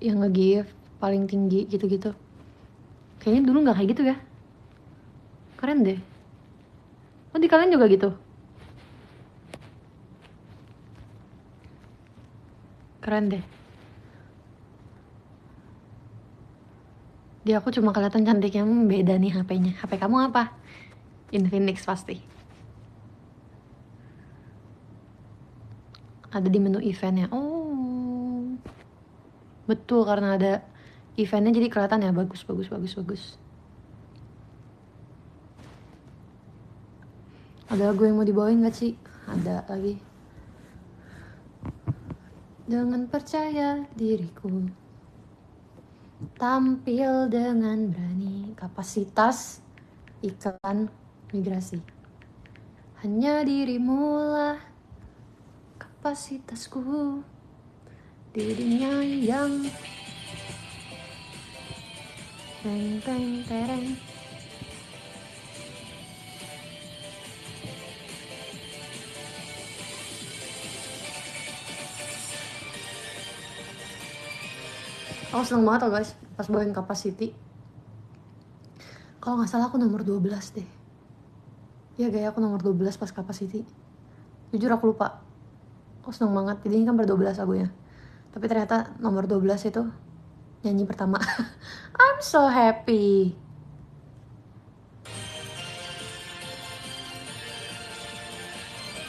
yang nge-give paling tinggi gitu-gitu. Kayaknya dulu nggak kayak gitu ya. Keren deh. Oh di kalian juga gitu? Keren deh. Di aku cuma kelihatan cantiknya, beda nih HP-nya. HP kamu apa? Infinix pasti. Ada di menu eventnya. Oh, betul karena ada eventnya jadi kelihatan ya, bagus, bagus, bagus, bagus. Ada lagu yang mau dibawain gak sih? Ada lagi. Dengan percaya diriku, tampil dengan berani, kapasitas iklan migrasi. Hanya dirimulah kapasitasku di dunia yang teng teng tereng. Aku seneng banget tau guys pas bawain Capacity. Kalau nggak salah aku nomor 12 deh. Iya gaya aku nomor 12 pas Capacity. Jujur aku lupa. Aku seneng banget. Jadi ini kan ber-12 lagunya. Tapi ternyata nomor 12 itu nyanyi pertama. I'm so happy.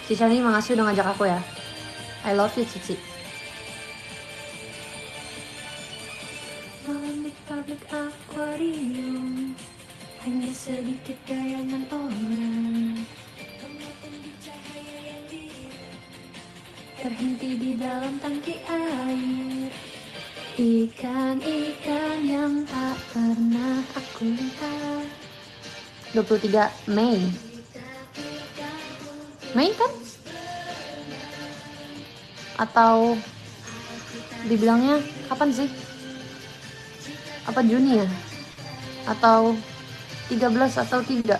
Cica nih makasih udah ngajak aku ya. I love you Cici. Malam di public aquarium, hanya sedikit gayangan orang terhenti di dalam tangki air. Ikan-ikan yang tak pernah aku lihat. 23 Mei. Mei kan? Atau dibilangnya kapan sih? Apa Juni ya? Atau 13 atau 3?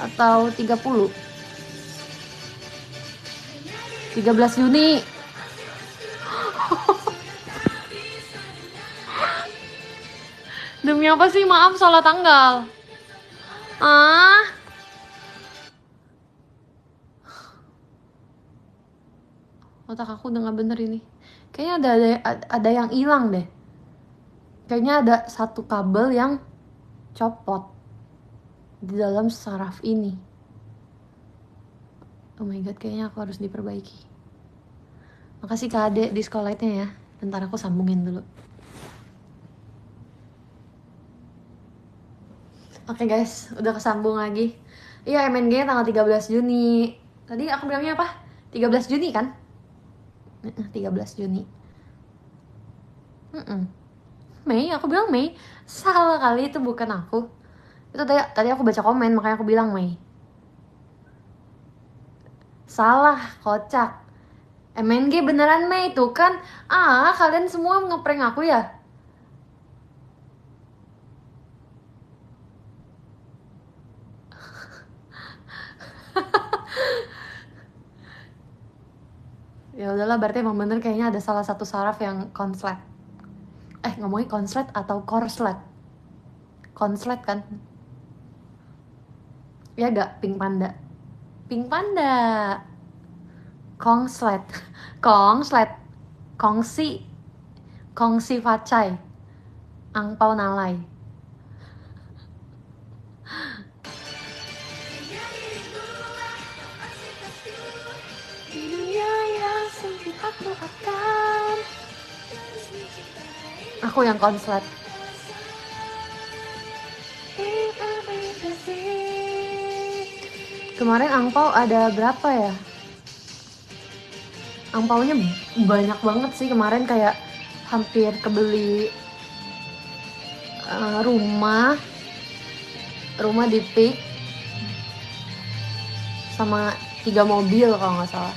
Atau 30? 13 Juni. Demi apa sih? Maaf salah tanggal. Otak aku udah gak bener ini. Kayaknya ada yang hilang deh. Kayaknya ada satu kabel yang copot di dalam saraf ini. Oh my god, kayaknya aku harus diperbaiki. Makasih Kak Ade di Discolite-nya ya. Bentar aku sambungin dulu. Oke guys, udah kesambung lagi. Iya, MNG tanggal 13 Juni. Tadi aku bilangnya apa? 13 Juni kan? 13 Juni. Mei, aku bilang Mei. Salah kali, itu bukan aku. Itu tadi aku baca komen, makanya aku bilang Mei. Salah, kocak. MNG beneran Mei tuh kan. Kalian semua ngeprank aku ya? Ya udahlah, berarti emang bener kayaknya ada salah satu saraf yang konslet. Ngomongin konslet atau korslet? Konslet kan? Ya gak? Pink Panda. Pink Panda. Kongslet. Kongslet. Kongsi. Kongsi Facai. Angpau Nalai. Di dunia yang sempit aku akan. Aku yang konslet. Kemarin angpau ada berapa ya? Angpaunya banyak banget sih kemarin, kayak hampir kebeli rumah di Pik sama 3 mobil kalau nggak salah.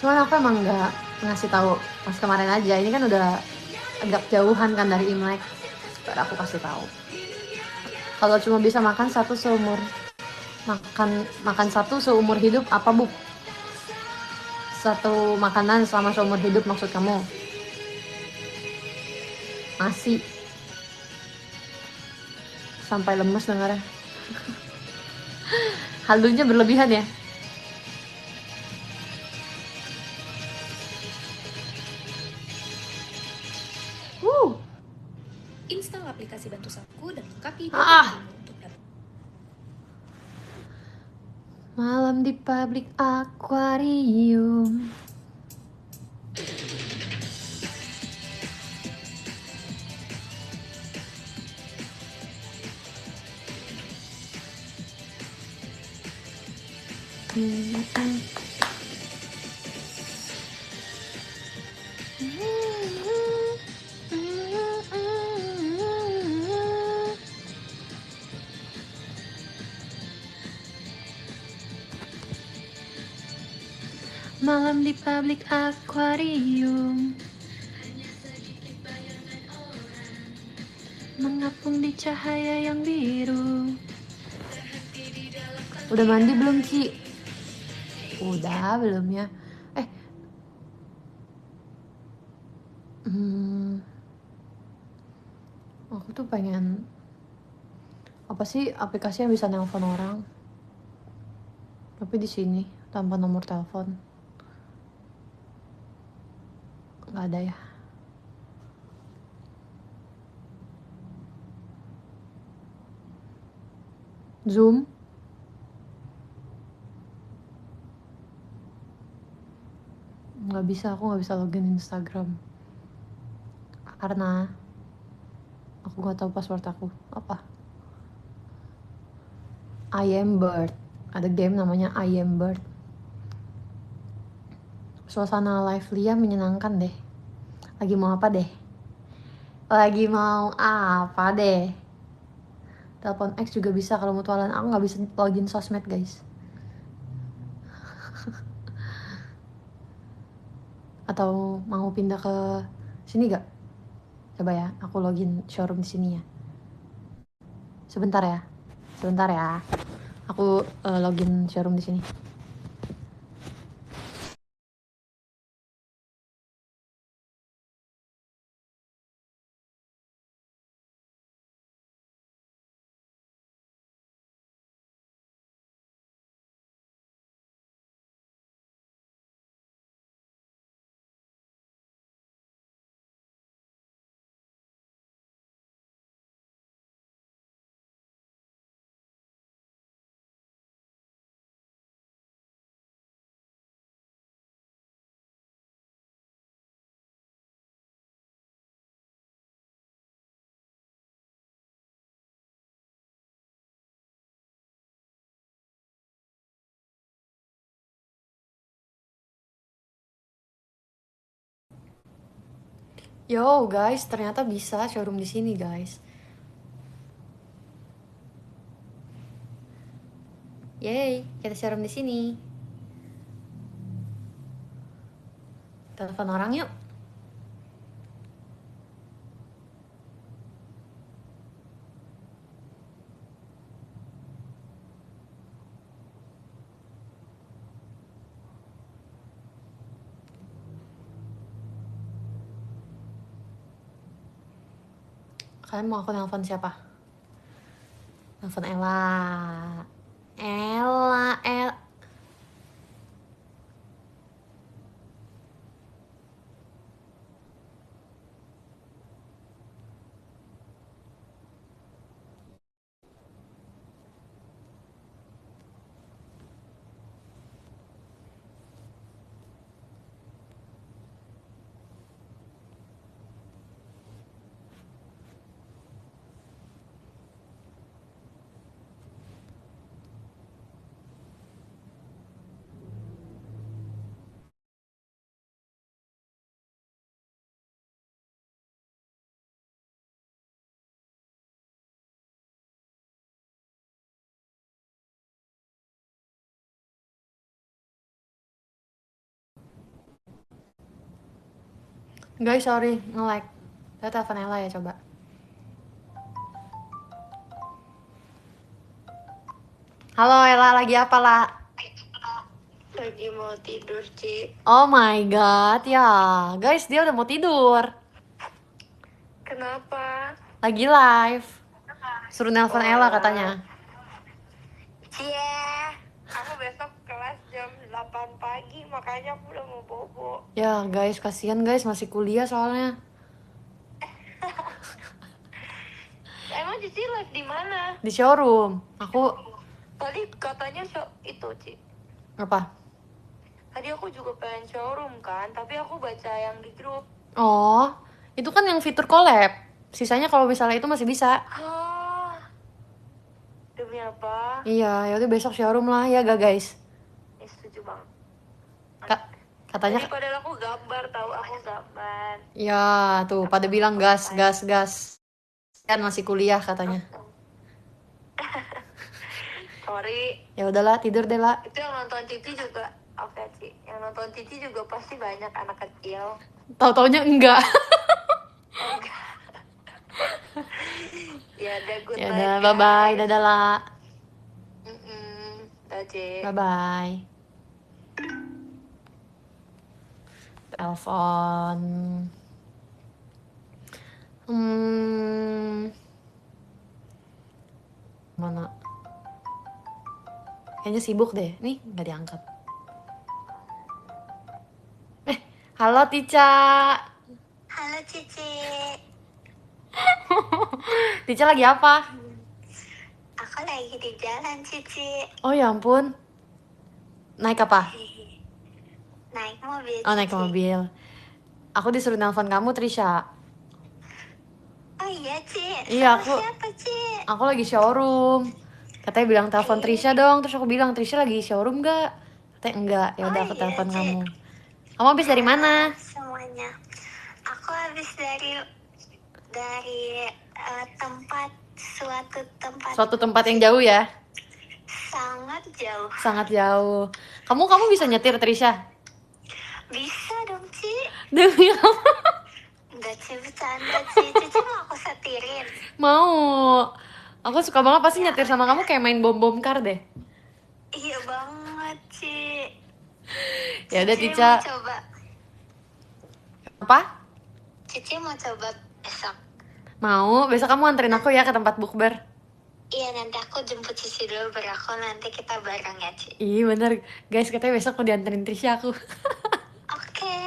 Cuman aku emang nggak ngasih tahu pas kemarin aja. Ini kan udah agak jauhan kan dari Imlek. Baru aku kasih tahu. Kalau cuma bisa makan satu seumur makan satu seumur hidup apa bu? Satu makanan selama seumur hidup maksud kamu? Nasi. Sampai lemes dengarnya. Halunya berlebihan ya. Install aplikasi Bantu Saku dan lengkapi data Ah, dirimu untuk dapat malam di public aquarium. Malam di public aquarium, mengapung di cahaya yang biru. Udah mandi belum, Ci? Udah belum ya? Aku tuh pengen apa sih aplikasi yang bisa nelpon orang? Tapi di sini tanpa nomor telepon. Nggak ada ya. Zoom? Nggak bisa, aku nggak bisa login Instagram. Karena aku nggak tahu password aku. Apa? I am Bird. Ada game namanya I am Bird. Suasana live Lia menyenangkan deh. Lagi mau apa deh? Lagi mau apa deh? Telepon X juga bisa kalau mutualan. Aku nggak bisa login sosmed guys. Atau mau pindah ke sini gak? Coba ya, aku login showroom di sini ya. Sebentar ya. Sebentar ya. Aku login showroom di sini. Yo guys, ternyata bisa showroom di sini guys. Yeay, kita showroom di sini. Telepon orang yuk. Kalian mau aku nelpon siapa? Nelpon Ella. Ella. Guys, sorry, nge-lag. Saya telepon Ella ya, coba. Halo Ella, lagi apa lah? Lagi mau tidur, Ci. Oh my god, ya guys, dia udah mau tidur. Kenapa? Lagi live. Suruh nelpon Oh, Ella alah. katanya. Cie, aku besok kelas jam 8 pagi, makanya aku udah mau bobo. Ya guys, kasihan guys, masih kuliah soalnya. Emang Cici live di mana? Di showroom. Aku Tadi katanya itu, Ci. apa? Tadi aku juga pengen showroom kan, tapi aku baca yang di grup. Oh, itu kan yang fitur collab. Sisanya kalau misalnya itu masih bisa. Ah, demi apa? Iya, ya udah besok showroom lah ya gak guys? Ya, setuju banget. Katanya Tadi padahal aku gambar, tahu aku gambar. ya tuh pada bilang gas, gas, gas. Kan masih kuliah katanya. Sorry, Ya udahlah, tidur deh lah. itu yang nonton Cici juga. Oke, Ci. Yang nonton Cici juga pasti banyak anak kecil. Tahu-taunya enggak. Ya udah, good Ya night, udah, guys. bye bye, dadah lah. Dah, Ci. Bye bye. Telepon. Mana? Kayaknya sibuk deh. Nih, nggak diangkat. Halo Tica. Halo, Cici. Tica lagi apa? Aku lagi di jalan, Cici. Oh ya ampun. Naik apa? Naik mobil, Oh, naik Cici. mobil. Aku disuruh nelpon kamu, Trisha. Oh iya, Ci. Iya, Sama siapa, Ci? Aku lagi showroom. Katanya bilang telepon Trisha dong. Terus aku bilang, Trisha lagi showroom gak? Katanya enggak. Ya udah, Oh aku iya, telepon Ci. kamu. Kamu habis dari mana? Semuanya. Aku habis dari Suatu tempat yang jauh ya? sangat jauh. Sangat jauh. Kamu bisa nyetir, Trisha? Bisa dong, Ci. Demi apa? Enggak, Ci, bercanda, Ci. Cici mau aku setirin. Mau. Aku suka banget pasti nyetir sama kamu kayak main bom-bom kar deh. Iya banget, Ci. Ya udah, Cici Tica. mau coba. Apa? Cici mau coba besok. Mau. Besok kamu anterin aku ya ke tempat bukber. Iya, nanti aku jemput Cici dulu, baru aku nanti kita bareng ya, Ci. Iya bener. Guys, katanya besok mau dianterin Trisha aku. Oke.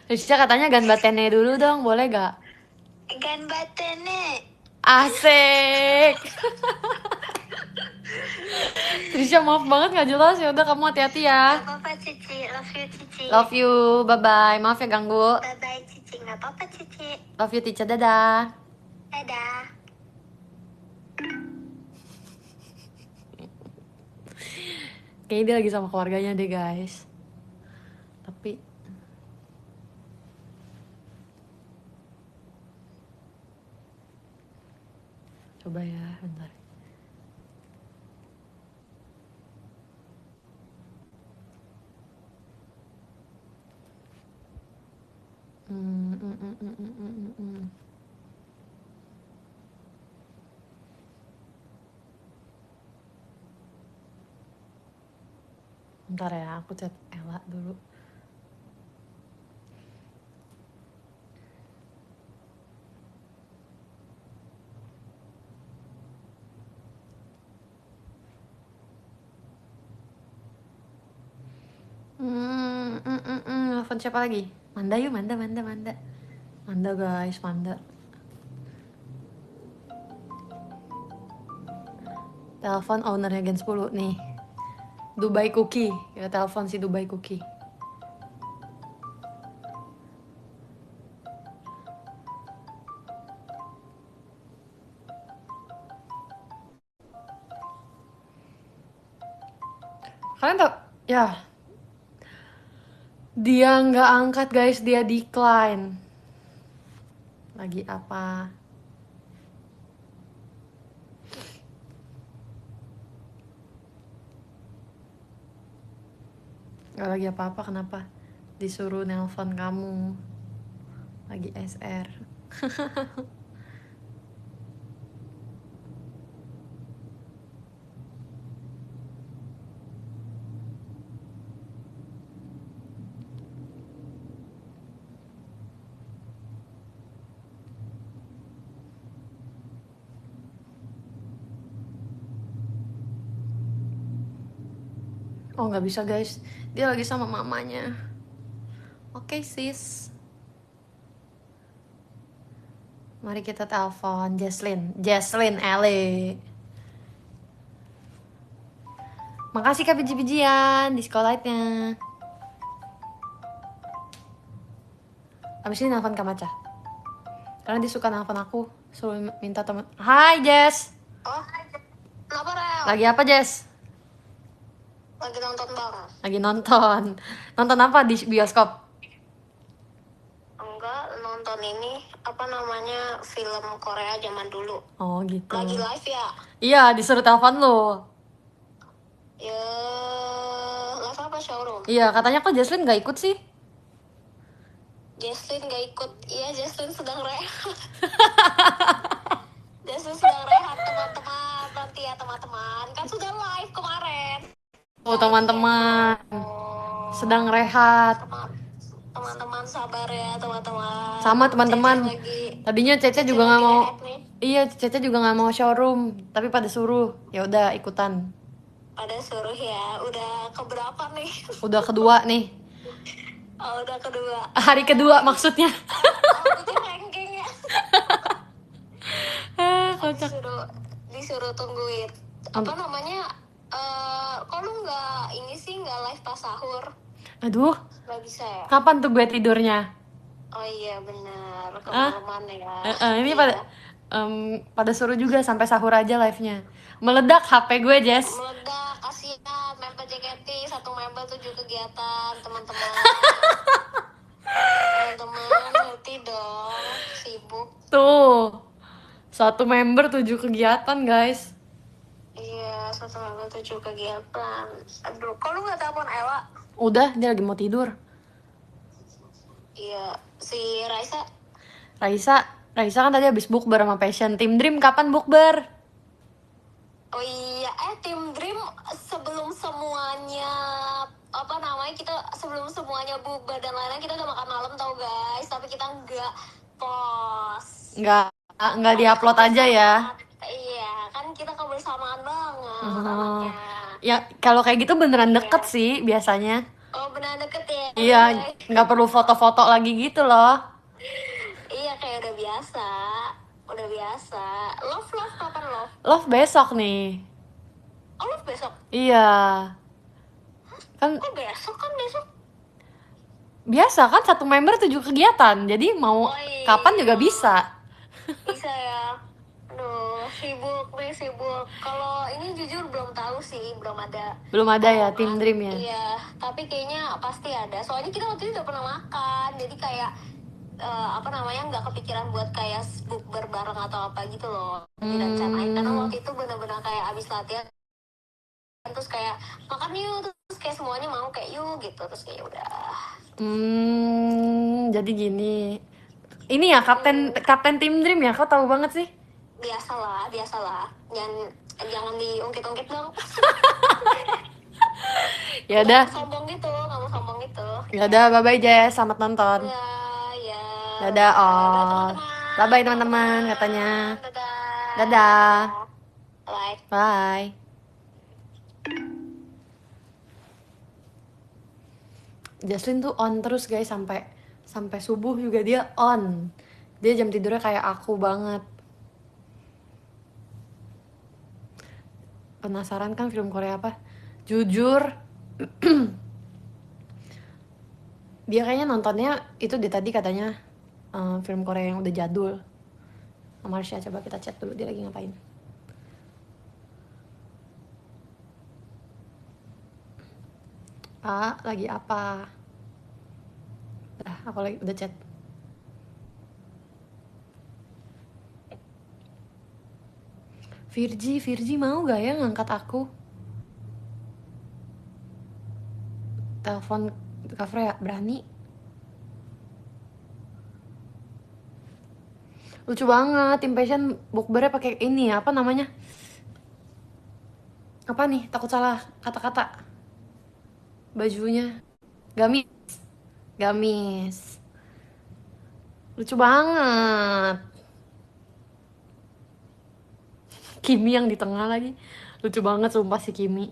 Trisha katanya gan batennya dulu dong, boleh gak? Gan batene. Asik. Trisha maaf banget gak jelas, ya udah kamu hati-hati ya. Gak apa-apa, Cici. Love you, Cici. Love you, bye bye. Maaf ya ganggu. Bye-bye, Cici. Gak apa-apa, Cici. Love you Tica, dadah. Dadah. Kayaknya dia lagi sama keluarganya deh guys. Tapi coba ya, bentar. Bentar ya, aku chat Ella dulu. Nelfon siapa lagi? Manda yuk, Manda. Manda guys, Manda. Telepon ownernya Gen 10 nih. Dubai Cookie. Kita telepon si Dubai Cookie. Kalian tau? Ya. Dia nggak angkat guys, dia decline. Lagi apa? Gak lagi apa-apa, kenapa? Disuruh nelpon kamu. Lagi SR. Oh nggak bisa guys, dia lagi sama mamanya. Oke sis, mari kita telepon Jesslyn Ellie. Makasih kak biji-bijian di sekolahnya. Abis ini nelfon Kak Maca, karena dia suka nelfon aku, suruh minta temen. Hai Jess. Oh, kenapa Rel? Lagi apa Jess? Lagi nonton bang? Lagi nonton. Nonton apa di bioskop? Enggak, nonton ini apa namanya film Korea zaman dulu. Oh gitu. Lagi live ya? Iya, disuruh telepon lo. Ya, live apa showroom? Iya, katanya kok Jesslyn nggak ikut sih? Jesslyn gak ikut. Iya, Jesslyn sedang rehat. Jesslyn sedang rehat teman-teman. Nanti ya teman-teman. Kan sudah live kemarin. Oh teman-teman, Oh, sedang rehat. teman-teman sabar ya teman-teman. Sama teman-teman. Cece lagi. Tadinya Cece Cece juga nggak lagi mau. rehat nih. Iya, Cece juga nggak mau showroom, tapi pada suruh. Ya udah ikutan. Pada suruh ya. Udah keberapa nih? Udah kedua nih. Oh, udah kedua. Hari kedua maksudnya. Oh, bikin ranking ya. Kocak. Disuruh tungguin. Apa namanya? Kok lu nggak ini sih nggak live pas sahur? Aduh, Nggak bisa ya? kapan tuh gue tidurnya? Oh iya benar, kemalaman ya. Ini Iya. pada suruh juga sampai sahur aja live-nya. Meledak HP gue, Jess. Meledak, kasihan member JKT, satu member 7 kegiatan, teman-teman. Teman-teman, ngerti dong, sibuk. Tuh. Satu member 7 kegiatan, guys. Iya, satu member 7 kegiatan. Aduh, kok lu nggak telepon Ella? Udah, dia lagi mau tidur. Iya, si Raisa. Raisa kan tadi habis bukber sama Passion. Team Dream kapan bukber? Oh iya, Tim Dream sebelum semuanya apa namanya sebelum semuanya bukber dan lain-lain kita udah makan malam tau guys, tapi kita nggak post. Nggak diupload aja ya. Iya, kan kita kebersamaan banget Oh. namanya. Ya kalau kayak gitu beneran deket sih biasanya. Oh benar deket ya. Iya, guys. nggak perlu foto-foto lagi gitu loh. Iya kayak udah biasa. Love kapan love? Love besok nih. Oh love besok? Iya. Kan Kok besok kan besok? biasa kan satu member 7 kegiatan. Jadi mau Oh, iya. kapan juga bisa. Bisa ya. Aduh, sibuk. Kalau ini jujur belum tahu sih, belum ada. Belum ada ya Team Dream ya. Iya, tapi kayaknya pasti ada. Soalnya kita waktu itu udah pernah makan, jadi kayak apa namanya nggak kepikiran buat kayak bukber bareng atau apa gitu loh. Direncanain karena waktu itu benar-benar kayak abis latihan terus kayak makan yuk, terus kayak semuanya mau kayak yuk gitu, terus kayak udah. Jadi gini. Ini ya kapten Team Dream ya, kau tahu banget sih. Biasalah. Jangan diungkit-ungkit dong. Ya udah. Nggak mau sombong gitu. Ya udah, bye bye Jess, selamat nonton. Ya. Dadah, oh. Bye bye teman-teman katanya. Dadah. Bye. Bye. Jesslyn tuh on terus guys sampai subuh juga dia on. Dia jam tidurnya kayak aku banget. Penasaran kan film Korea apa? Jujur dia kayaknya nontonnya itu di tadi katanya film Korea yang udah jadul. Marsha, coba kita chat dulu dia lagi ngapain. Lagi apa? Aku lagi udah chat. Virgi mau gak ya ngangkat aku? Telepon Kak Freya, berani? Lucu banget, Impatient bukbernya pakai ini ya, apa namanya? Apa nih? Takut salah kata-kata. Bajunya gamis. Gamis. Lucu banget. Kimi yang di tengah lagi. Lucu banget sumpah si Kimi.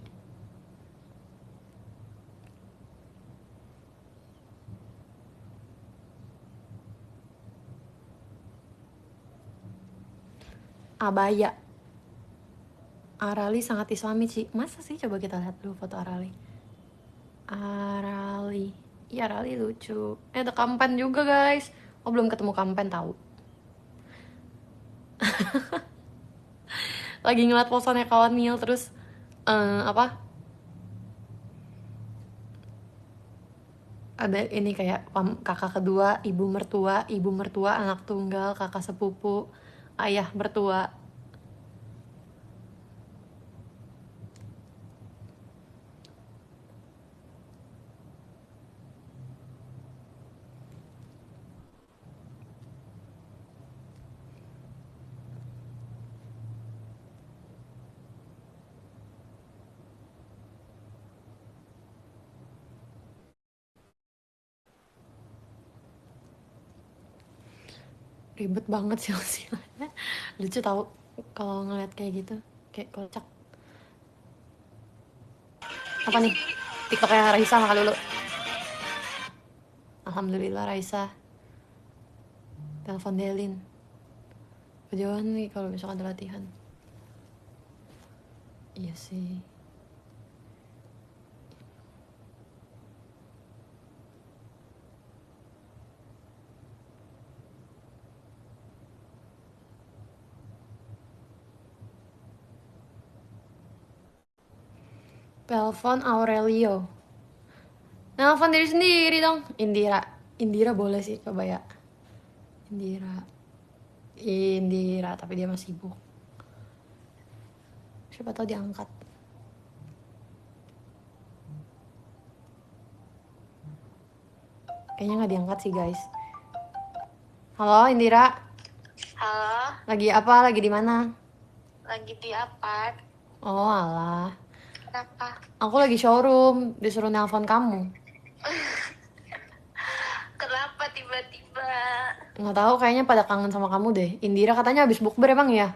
Abaya. Arali sangat islami sih. Masa sih? Coba kita lihat dulu foto Arali. Arali. Iya, Arali lucu. Ada Kampen juga guys. Oh, belum ketemu Kampen tahu. Lagi ngeliat posannya kawan Neil terus apa? Ada ini kayak kakak kedua, ibu mertua, anak tunggal, kakak sepupu, ayah mertua. Ribet banget silsilahnya. Lucu tau kalau ngeliat kayak gitu, kayak kocak. Apa nih? TikToknya Raisa makan dulu. Alhamdulillah Raisa. Telepon Delin. Kejauhan nih kalau besok ada latihan. Iya sih. Telepon Aurelio. Nelfon diri sendiri dong. Indira. Indira boleh sih, coba ya. Indira, tapi dia masih sibuk. Siapa tahu diangkat. Kayaknya nggak diangkat sih guys. Halo Indira. Halo, Lagi apa? Lagi di mana? lagi di apart. Oh alah. Kenapa? Aku lagi showroom. Disuruh nelpon kamu. Kenapa tiba-tiba? Nggak tahu, kayaknya pada kangen sama kamu deh. Indira katanya habis bukber emang ya?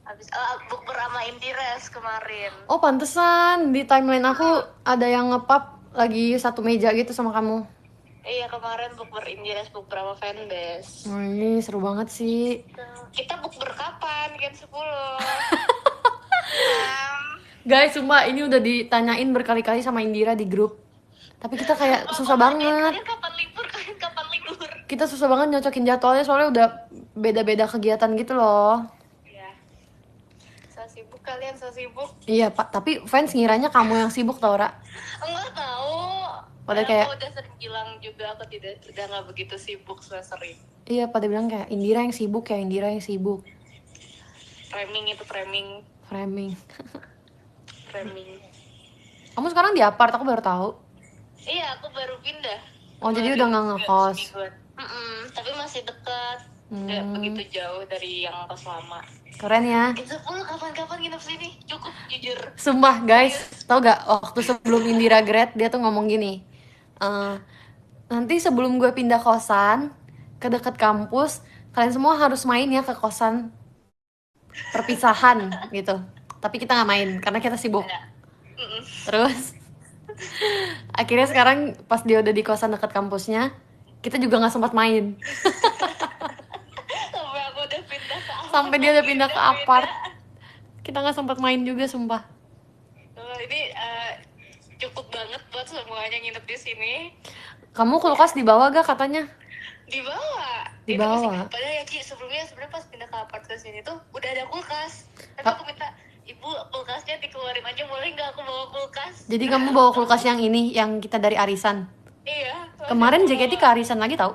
Habis bukber sama Indiras kemarin. Oh pantesan di timeline aku ada yang ngepap lagi satu meja gitu sama kamu. Iya, kemarin bukber Indiras, bukber sama fanbase. Oh, ini seru banget sih. Kita bukber kapan? Kan 10. Guys, sumpah ini udah ditanyain berkali-kali sama Indira di grup. Tapi kita kayak susah banget. Kalian kapan libur? Kita susah banget nyocokin jadwalnya soalnya udah beda-beda kegiatan gitu loh. Iya. So sibuk kalian, so sibuk. Iya pak, tapi fans ngiranya kamu yang sibuk tau Ra. Enggak tahu. Padahal Aku kayak udah sering bilang juga aku udah nggak begitu sibuk sering. iya pada bilang kayak Indira yang sibuk ya, Indira yang sibuk. Framing itu framing. Framing. Kamu Kamu sekarang di apart, aku baru tahu. Iya, aku baru pindah. Oh jadi udah nggak ngekos. Tapi masih dekat. Nggak begitu jauh dari yang kos lama. Keren ya. Kita kapan-kapan nginep sini. Cukup jujur. Sumpah guys, tau gak waktu sebelum Indira grad dia tuh ngomong gini, nanti sebelum gue pindah kosan ke dekat kampus, kalian semua harus main ya ke kosan perpisahan gitu. Tapi kita nggak main karena kita sibuk. Terus akhirnya sekarang pas dia udah di kosan dekat kampusnya, kita juga nggak sempat main. Sampai aku udah pindah ke apart. Sampai dia udah pindah ke apart, kita nggak sempat main juga sumpah. Ini cukup banget buat semuanya nginep di sini. Kamu kulkas dibawa gak katanya? Dibawa. Padahal ya Ki, sebenarnya pas pindah ke apart ke sini tuh udah ada kulkas. Tapi aku minta, ibu kulkasnya dikeluarin aja, boleh nggak aku bawa kulkas? Jadi kamu bawa kulkas yang ini, yang kita dari arisan? Iya. Kemarin JKT ke arisan lagi tau?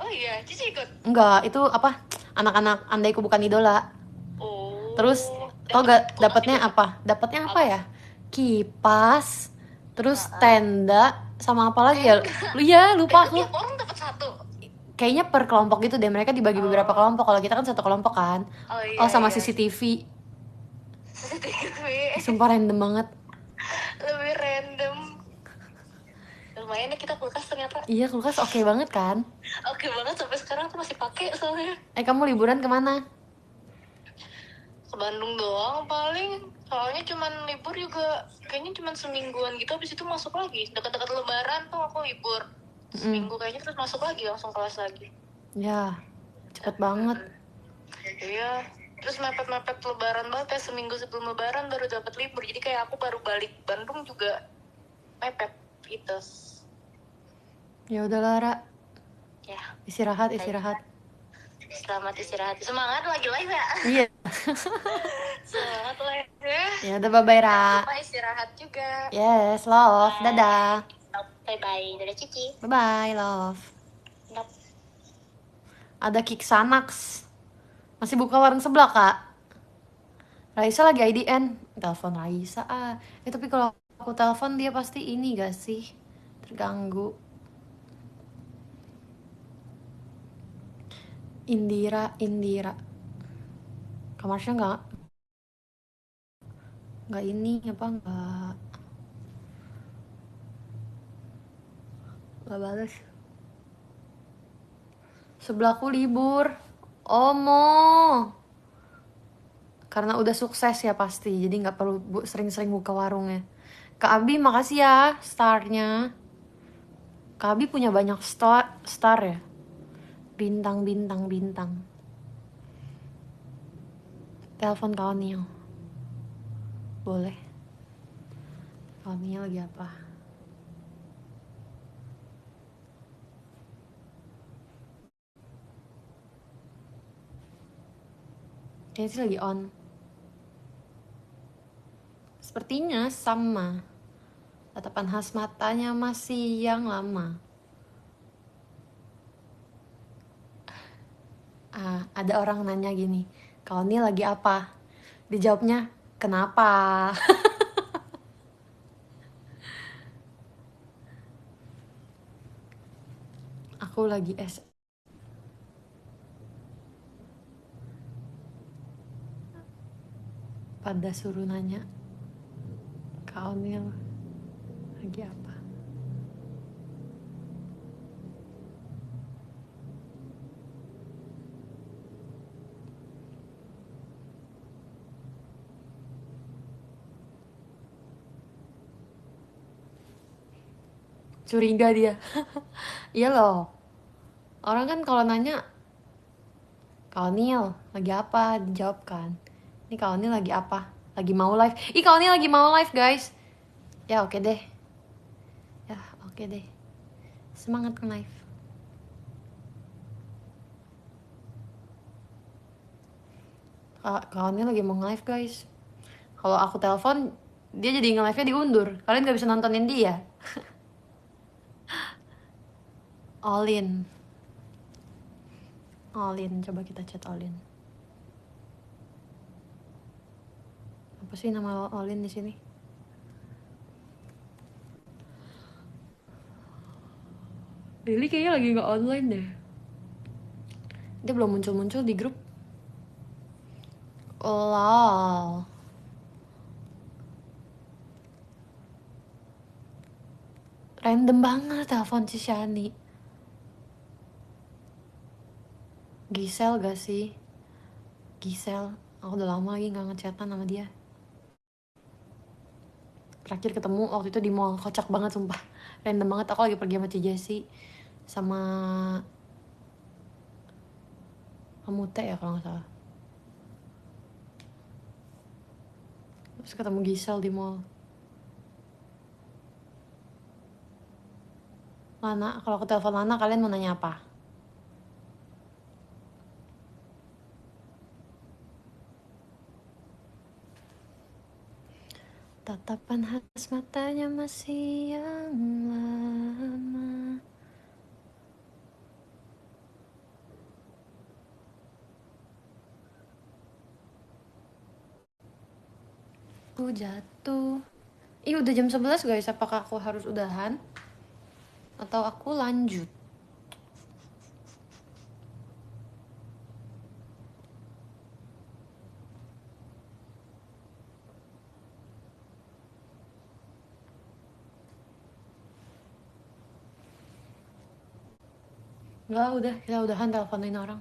Oh iya, Cici ikut? Enggak, itu apa? Anak-anak andaiku bukan idola. Oh. Terus tau gak dapatnya apa? Dapatnya apa ya? Kipas, terus tenda, sama apa lagi ya? Lu ya lupa aku. Tiap orang dapat satu. kayaknya per kelompok gitu deh, mereka dibagi beberapa kelompok. Kalau kita kan satu kelompok kan. iya, Oh sama iya. CCTV. CCTV Sumpah random banget. lebih random. Lumayan ya kita kulkas ternyata. Iya kulkas oke banget kan. Oke banget, sampai sekarang tuh masih pakai soalnya. Kamu liburan kemana? Ke Bandung doang paling, soalnya cuman libur juga kayaknya cuman semingguan gitu, habis itu masuk lagi dekat-dekat lebaran tuh aku libur seminggu kayaknya, terus masuk lagi langsung kelas lagi. Ya cepet banget. Iya, terus mepet-mepet lebaran banget ya, seminggu sebelum lebaran baru dapat libur, jadi kayak aku baru balik Bandung juga mepet gitu. Ya udah Lara, Ya, istirahat. selamat istirahat, semangat lagi live ya. Iya. Semangat live ya. Ya udah bye bye Ra. Jangan lupa istirahat juga. Yes, love. Dadah. Bye bye, dadah Cici. Bye bye, love. Dadah. Ada Kiksanax. Masih buka warung sebelah, Kak. Raisa lagi IDN. Telepon Raisa tapi kalau aku telepon dia pasti ini gak sih? Terganggu. Indira. Kamarnya nggak ini apa nggak balas. Sebelahku libur. Omo. Karena udah sukses ya pasti, jadi nggak perlu sering-sering buka warungnya. Kak Abi makasih ya starnya. Kak Abi punya banyak star ya. Bintang. Telepon Kak Onil. Boleh. Kak Onil lagi apa? Kayaknya sih lagi on. Sepertinya sama. Tatapan khas matanya masih yang lama. Ada orang nanya gini, kau ini lagi apa? Dijawabnya, kenapa? Aku lagi pada suruh nanya, kau ini lagi apa? Curiga dia. Iya loh. Orang kan kalau nanya, Kak Onil lagi apa? Dijawab kan. Ini Kak Onil lagi apa? Lagi mau live. Kak Onil lagi mau live guys. Ya oke deh. Semangat live. Kak Onil lagi mau live guys. Kalau aku telepon, dia jadi nge-live-nya diundur. Kalian gak bisa nontonin dia. Olin, coba kita chat Olin. Apa sih nama Olin di sini? Lily kayaknya lagi nggak online deh. Dia belum muncul di grup. Lol. Random banget telepon si Shani. Gisel gak sih? Gisel, aku udah lama lagi nggak ngechatan sama dia. Terakhir ketemu waktu itu di mall, kocak banget sumpah. Random banget, aku lagi pergi sama Ci Jessie sama Amute ya kalau nggak salah. Terus ketemu Gisel di mall. Lana, kalau aku telepon Lana kalian mau nanya apa? Tatapan khas matanya masih yang lama. Aku jatuh. Udah jam 11 guys, apakah aku harus udahan? Atau aku lanjut? Enggak, udah, kita udahan teleponin orang.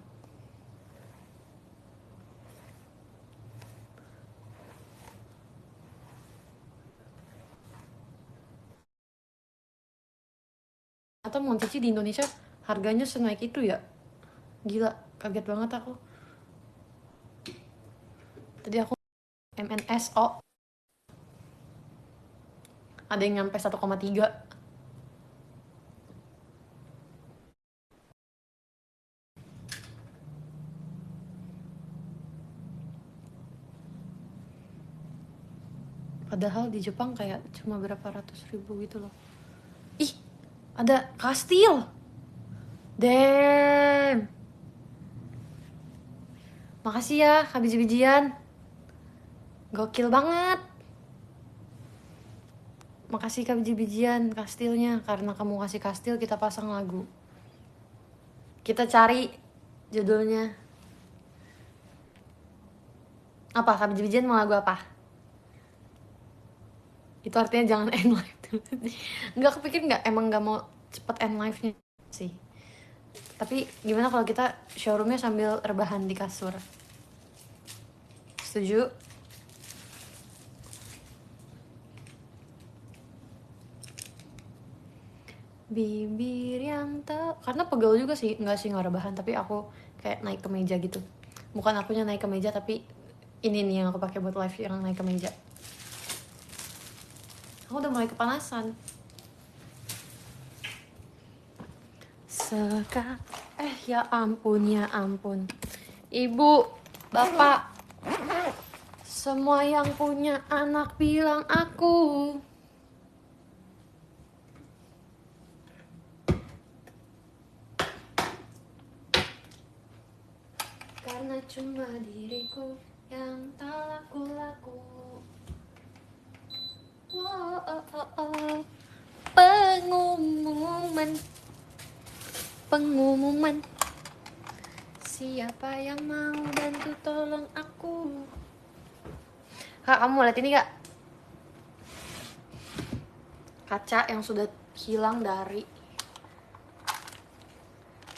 Atau Monteci di Indonesia harganya senaik itu ya? Gila, kaget banget aku. Tadi aku MNSO ada yang nyampe 1,3. Padahal di Jepang kayak cuma berapa ratus ribu gitu loh. Ih, ada kastil. Damn. Makasih ya, Kak biji-bijian. Gokil banget. Makasih Kak biji-bijian kastilnya. Karena kamu kasih kastil, kita pasang lagu. Kita cari judulnya. Apa, Kak biji-bijian mau lagu apa? Itu artinya jangan end live dulu. Nggak kepikir nggak, emang nggak mau cepet end live-nya sih. Tapi gimana kalau kita showroomnya sambil rebahan di kasur? Setuju? Bibir yang karena pegel juga sih, nggak rebahan, tapi aku kayak naik ke meja gitu. Bukan akunya naik ke meja, tapi ini nih yang aku pakai buat live yang naik ke meja. Aku udah mulai kepanasan. Ya ampun, ya ampun. Ibu, bapak, semua yang punya anak bilang aku. Karena cuma diriku yang tak laku-laku. Pengumuman. Siapa yang mau bantu tolong aku? Kak, kamu lihat ini gak? Kaca yang sudah hilang dari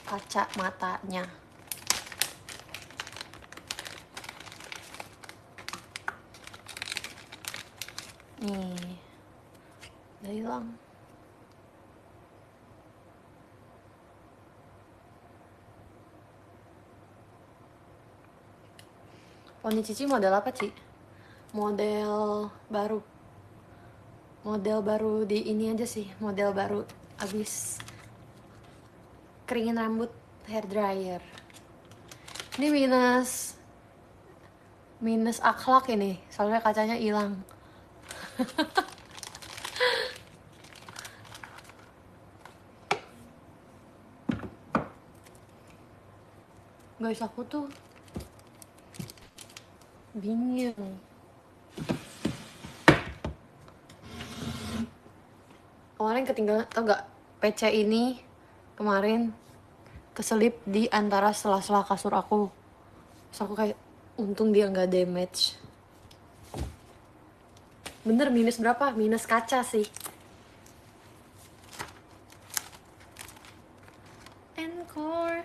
kaca matanya. Nih, udah hilang. Poni Cici model apa, Ci? Model baru. Model baru di ini aja sih, model baru abis keringin rambut hair dryer. Ini minus akhlak ini, soalnya kacanya hilang. Guys, aku tuh bingung. Kemarin ketinggalan, tau gak? PC ini kemarin keselip di antara sela-sela kasur aku. Terus aku kayak, untung dia nggak damage. Bener, minus berapa? Minus kaca sih. Encore.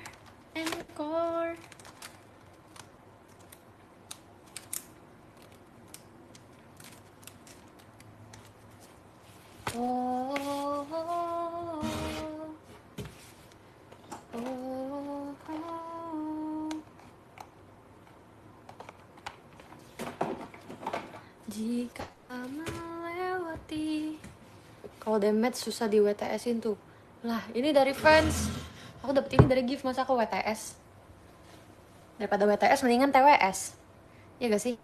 Jika melewati. Kalau damage susah di WTS-in tuh. Lah, ini dari fans. Aku dapet ini dari gift, masa aku WTS? Daripada WTS mendingan TWS. Iya gak sih?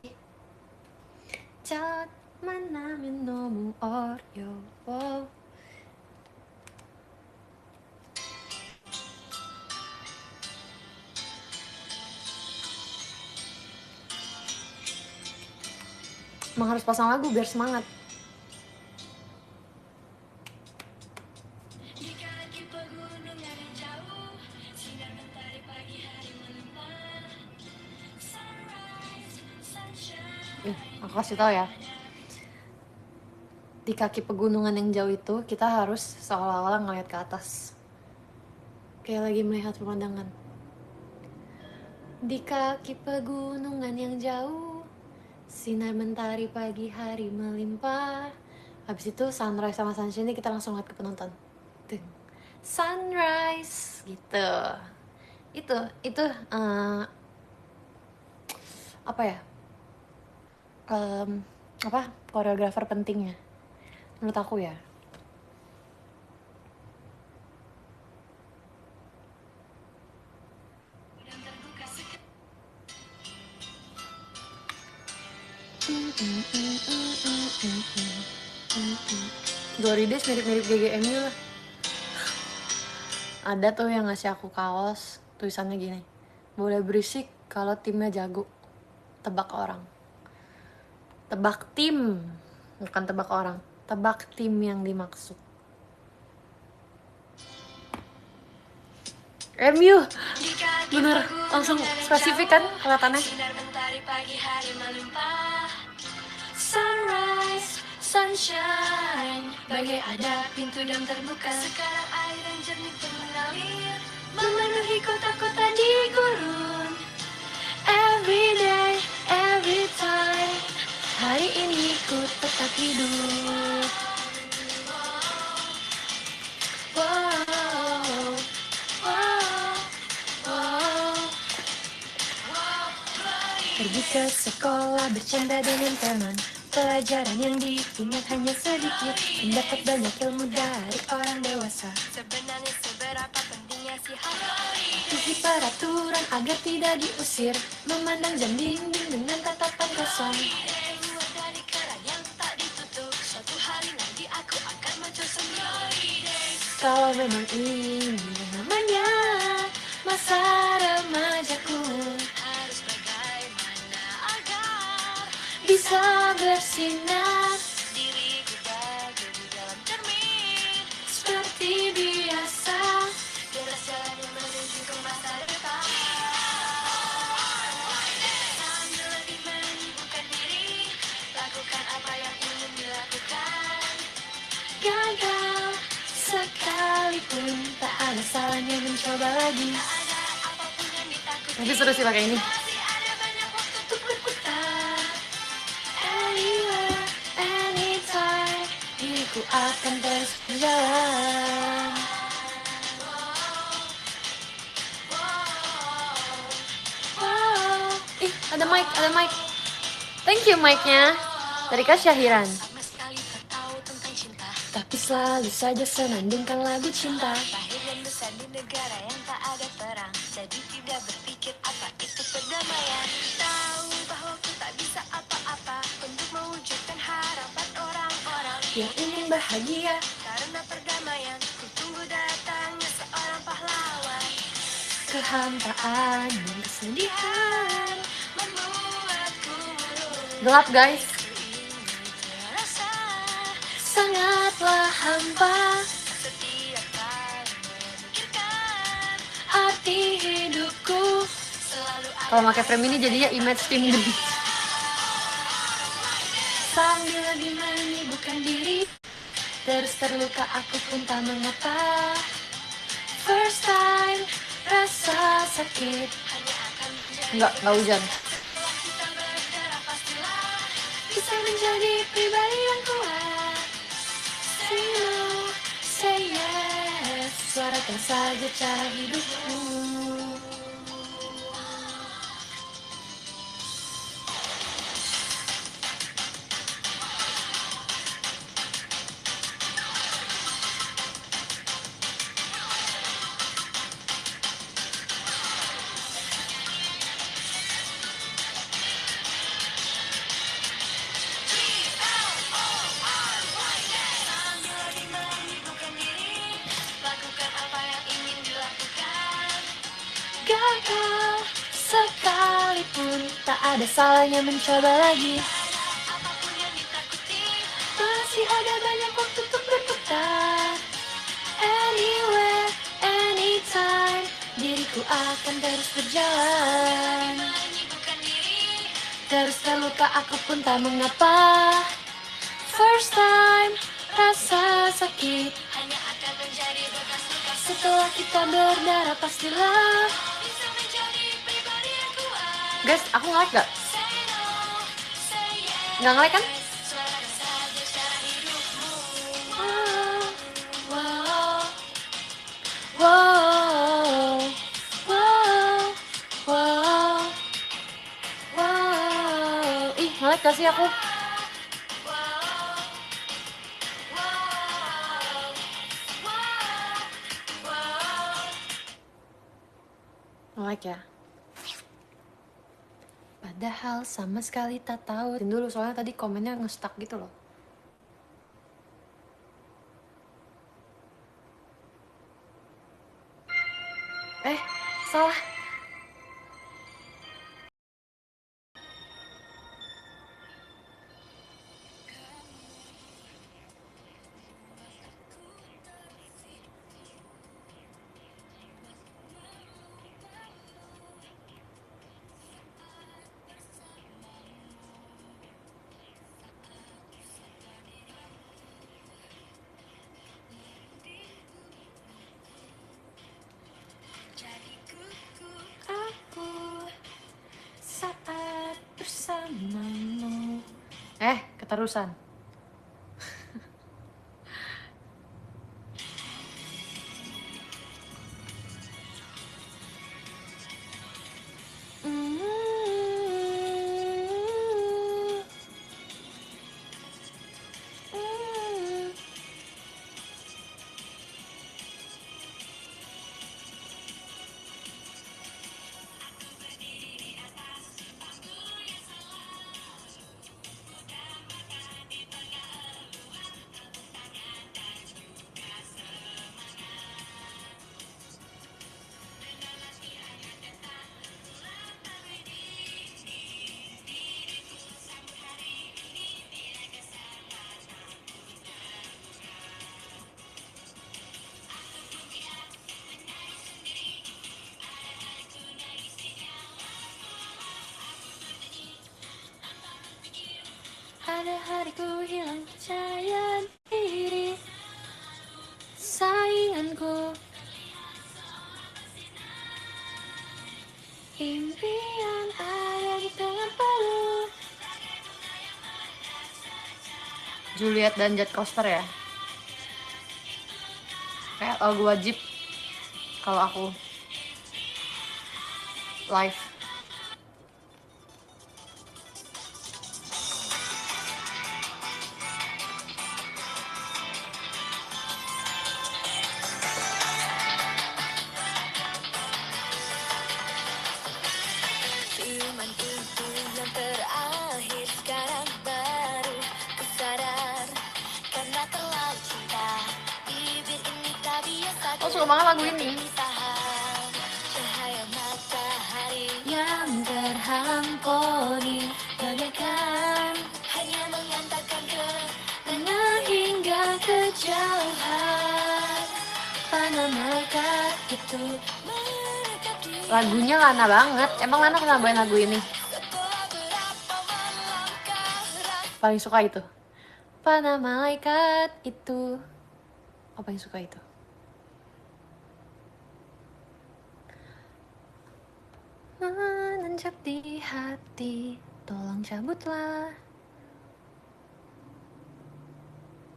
cat 만나면 너무 어려워. Emang harus pasang lagu biar semangat. Aku kasih tau ya. Di kaki pegunungan yang jauh itu, kita harus seolah-olah ngeliat ke atas. kayak lagi melihat pemandangan. Di kaki pegunungan yang jauh, sinar mentari pagi hari melimpah. Habis itu sunrise sama sunshine kita langsung lihat ke penonton. Tuh. Sunrise gitu. Itu apa ya? Apa koreografer pentingnya menurut aku ya. Glory Days mirip-mirip GGMU lah. Ada tuh yang ngasih aku kaos tulisannya gini, boleh berisik kalau timnya jago. Tebak orang. Tebak tim, bukan tebak orang. Tebak tim yang dimaksud. MU, bener, langsung spesifik kan kelihatannya. Sunrise, sunshine, bagai ada pintu yang terbuka. Sekarang air yang jernih pun mengalir, memenuhi kota-kota di gurun. Every day, every time, hari ini ku tetap hidup. Wow, wow, wow. Pergi ke sekolah bercanda dengan teman, pelajaran yang diingat hanya sedikit, mendapat banyak ilmu dari orang dewasa. Sebenarnya seberapa pentingnya sih hal isi peraturan agar tidak diusir, memandang jam dinding dengan tatapan kosong. Buat dari keran yang tak ditutup, suatu hari nanti aku akan muncul sendiri. Kalau memang ini namanya masa remajaku, harus bagaimana agar bisa bersinar. Diriku bagai di dalam cermin, seperti biasa, jelas jalannya menuju ke masa depan. Sambil lebih menyibukkan diri, lakukan apa yang ingin dilakukan. Gagal sekalipun, tak ada salahnya mencoba lagi. Tapi seru sih pakai ini. Masih ada banyak waktu untuk berputar. Anywhere, anytime, diriku akan terus berjalan. Wow. Ih, ada mic, ada mic. Thank you mic-nya. Dari Kak Syahiran. Tapi selalu saja senandungkan lagu cinta. Lahir dan besar di negara yang tak ada perang, jadi tidak berpikir apa itu perdamaian. Tahu bahwa ku tak bisa apa-apa untuk mewujudkan harapan orang-orang yang ingin bahagia. Karena perdamaian, ku tunggu datangnya seorang pahlawan. Kehampaan dan kesedihan membuatku murung. Gelap guys. Sangatlah hampa setiap kali memikirkan arti hidupku. Kalau pakai frame ini jadinya image team dulu. Sambil lagi menyibukkan diri, terus terluka aku pun tak mengapa. First time rasa sakit enggak hujan. Bisa menjadi pribadi yang kuat. Say no, say yes, suarakan saja cara hidupmu. Gagal sekalipun, tak ada salahnya mencoba lagi. Apapun yang ditakuti, masih ada banyak waktu untuk berputar. Anywhere, anytime, diriku akan terus berjalan. Terus terluka aku pun tak mengapa. First time rasa sakit hanya akan menjadi bekas luka Setelah kita berdarah pastilah. Guys, aku nge-like gak? Nggak nge-like kan? Wow, wow, wow, wow, wow. Ih, nge-like gak sih aku? Nge-like ya? Padahal sama sekali tak tahu. Dulu soalnya tadi komennya nge-stuck gitu loh. Salah. Aku saat bersamamu. Keterusan. Ada hariku hilang percaya diri, sainganku, impian ada di tengah palu. Juliet dan Jet Coaster ya, kayak lagu wajib kalau aku live. Oh, suka banget lagu ini. Yang terhamponi bagaikan hanya mengantarkan ke tengah hingga kejauhan. Pada malaikat itu. Lagunya Lana banget. Emang Lana pernah main lagu ini? Paling suka itu. Pada malaikat itu. Apa yang suka itu? Menancap di hati, tolong cabutlah.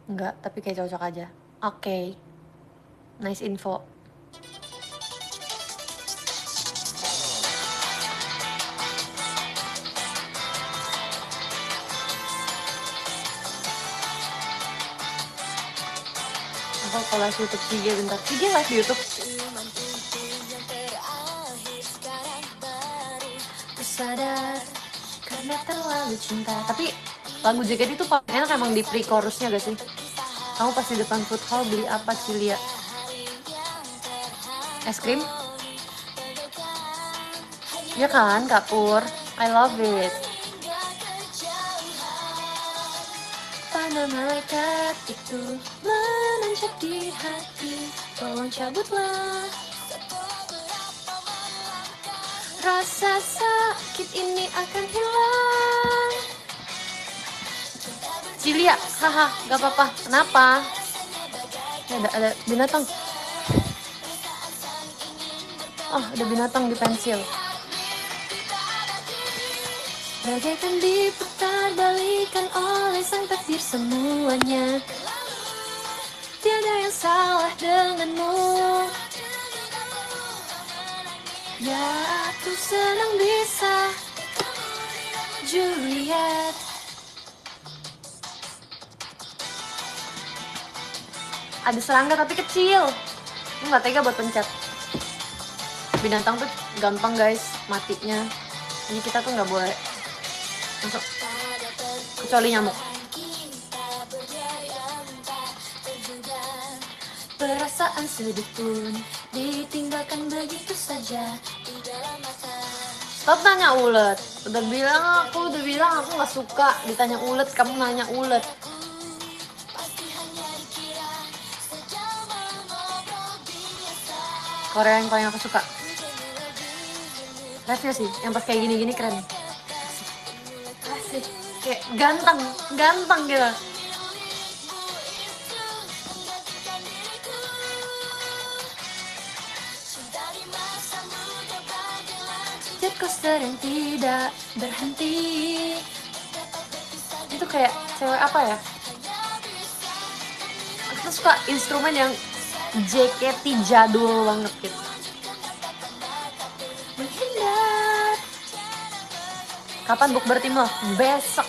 Enggak, tapi kayak cocok aja. Oke. Nice info. Aku kalau YouTube Sige bentar. Sige live di YouTube. Sadar karena terlalu cinta. Tapi lagu JKT itu paling enak emang di pre-chorusnya gak sih? Kamu pasti depan food hall beli apa, Cilia? Es krim? Ya kan, Kak Pur? I love it. Pada malaikat itu menancap di hati, tolong cabutlah. Rasa sakit ini akan hilang. Cilia, haha, gak apa-apa. Kenapa? Ada binatang. Oh, ada binatang di pensil. Bagaikan diputar balikan oleh sang takdir semuanya. Tiada yang salah denganmu. Ya, aku senang bisa Juliet. Ada serangga tapi kecil. Lu gak tega buat pencet. Binatang tuh gampang guys matinya. Jadi kita tuh gak boleh masuk. Kecuali nyamuk. Perasaan sedih pun ditinggalkan begitu saja. Stop nanya ulet. Udah bilang aku gak suka ditanya ulet. Kamu nanya ulet. Korea yang paling aku suka refnya sih, yang pas kayak gini-gini keren. Asik. Kayak ganteng gitu. Jet coaster yang tidak berhenti. Itu kayak cewek apa ya? Aku suka instrumen yang JKT jadul banget gitu. Menghindar. Kapan bukber tim lo? Besok.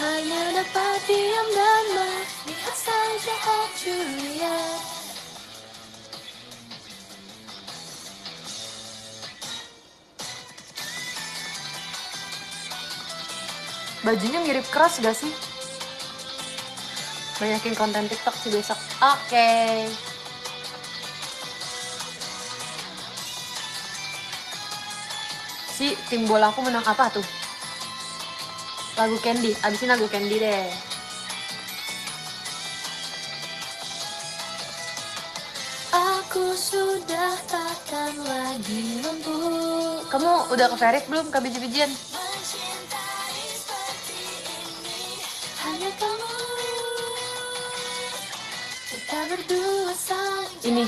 Hanya dapat diam dan melihat saja Julia. Bajunya mirip keras gak sih? Banyakin konten TikTok sih besok. Oke. Si tim bola aku menang apa tuh? Lagu Candy. Abisin lagu Candy deh. Aku sudah takkan lagi mampu. Kamu udah ke Ferik belum? Ke biji-bijian? Hanya kamu. Kita berdua ini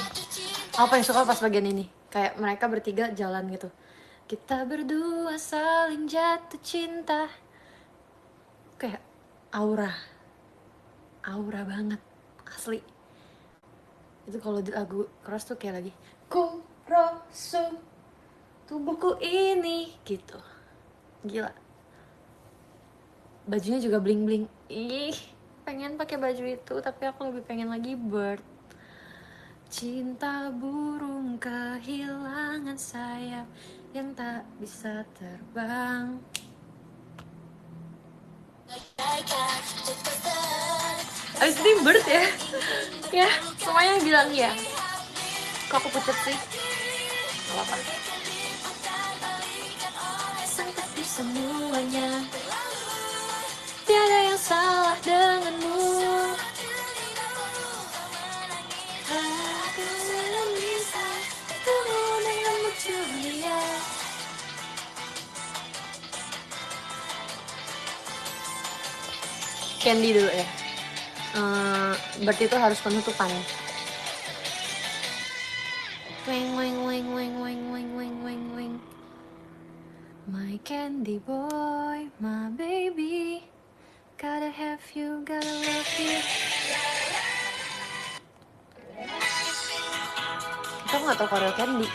apa yang suka pas bagian ini kayak mereka bertiga jalan gitu, kita berdua saling jatuh cinta, kayak aura banget asli. Itu kalau di lagu keras tuh kayak lagi ku rasu tubuhku ini gitu, gila. Bajunya juga bling bling. Ih, pengen pakai baju itu, tapi aku lebih pengen lagi bird. Cinta burung kehilangan sayap yang tak bisa terbang. Abis ini bird ya? Ya, semuanya bilang ya. Kok aku pucat sih? Gak apa-apa. Seperti semuanya, tiada yang salah denganmu. Aku senang bisa ketemu denganmu Julia. Candy dulu ya. Berarti itu harus penutupan. Weng weng weng weng weng weng weng weng weng. My candy boy, my baby. Gotta have you, gotta love you. Kamu gak tau Korel Candy?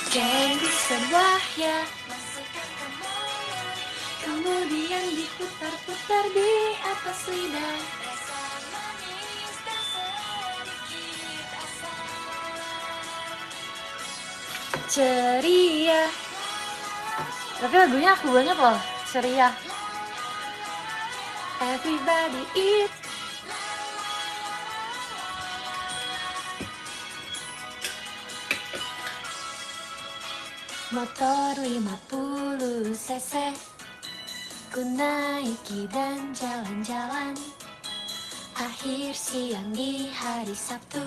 Candy sebuah ya, kemudian diputar-putar di atas lidah. Ceria. Tapi lagunya aku banget loh, ceria. Everybody eat. Motor 50 cc ku naiki dan jalan-jalan. Akhir siang di hari Sabtu,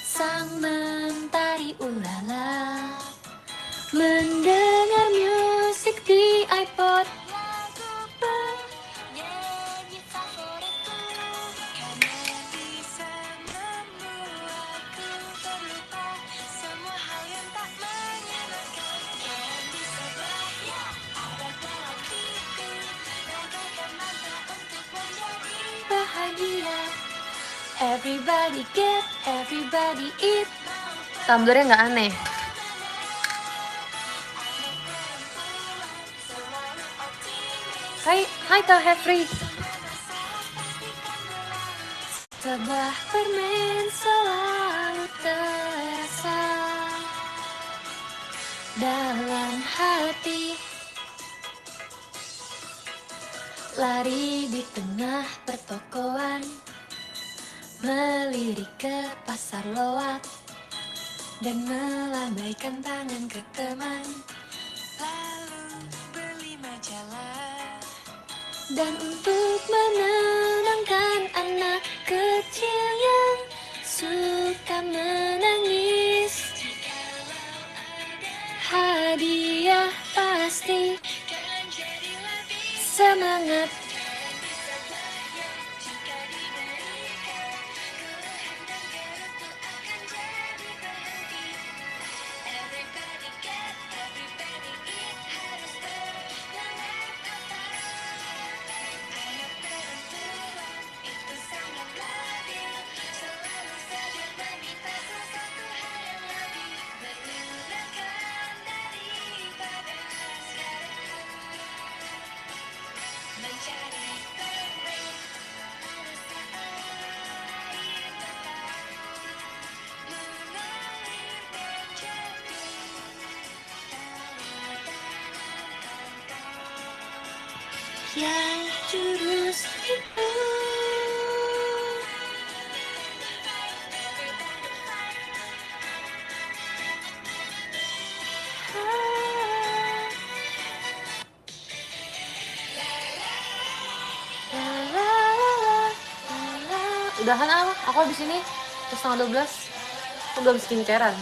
sang mentari ulala, mendengar musik di iPod. Penyanyi favoritku hanya bisa Everybody get, everybody eat. Tumblernya nggak aneh. Hai Kak Hefri. Sebuah permen selalu terasa dalam hati. Lari di tengah pertokoan, melirik ke pasar loak, dan melambaikan tangan ke teman. Lalu beli majalah. Dan untuk menenangkan anak kecil yang suka menangis, hadiah pasti semangat. Yang jurus itu udahan aku habis ini terus setengah 12 aku belum skincarean.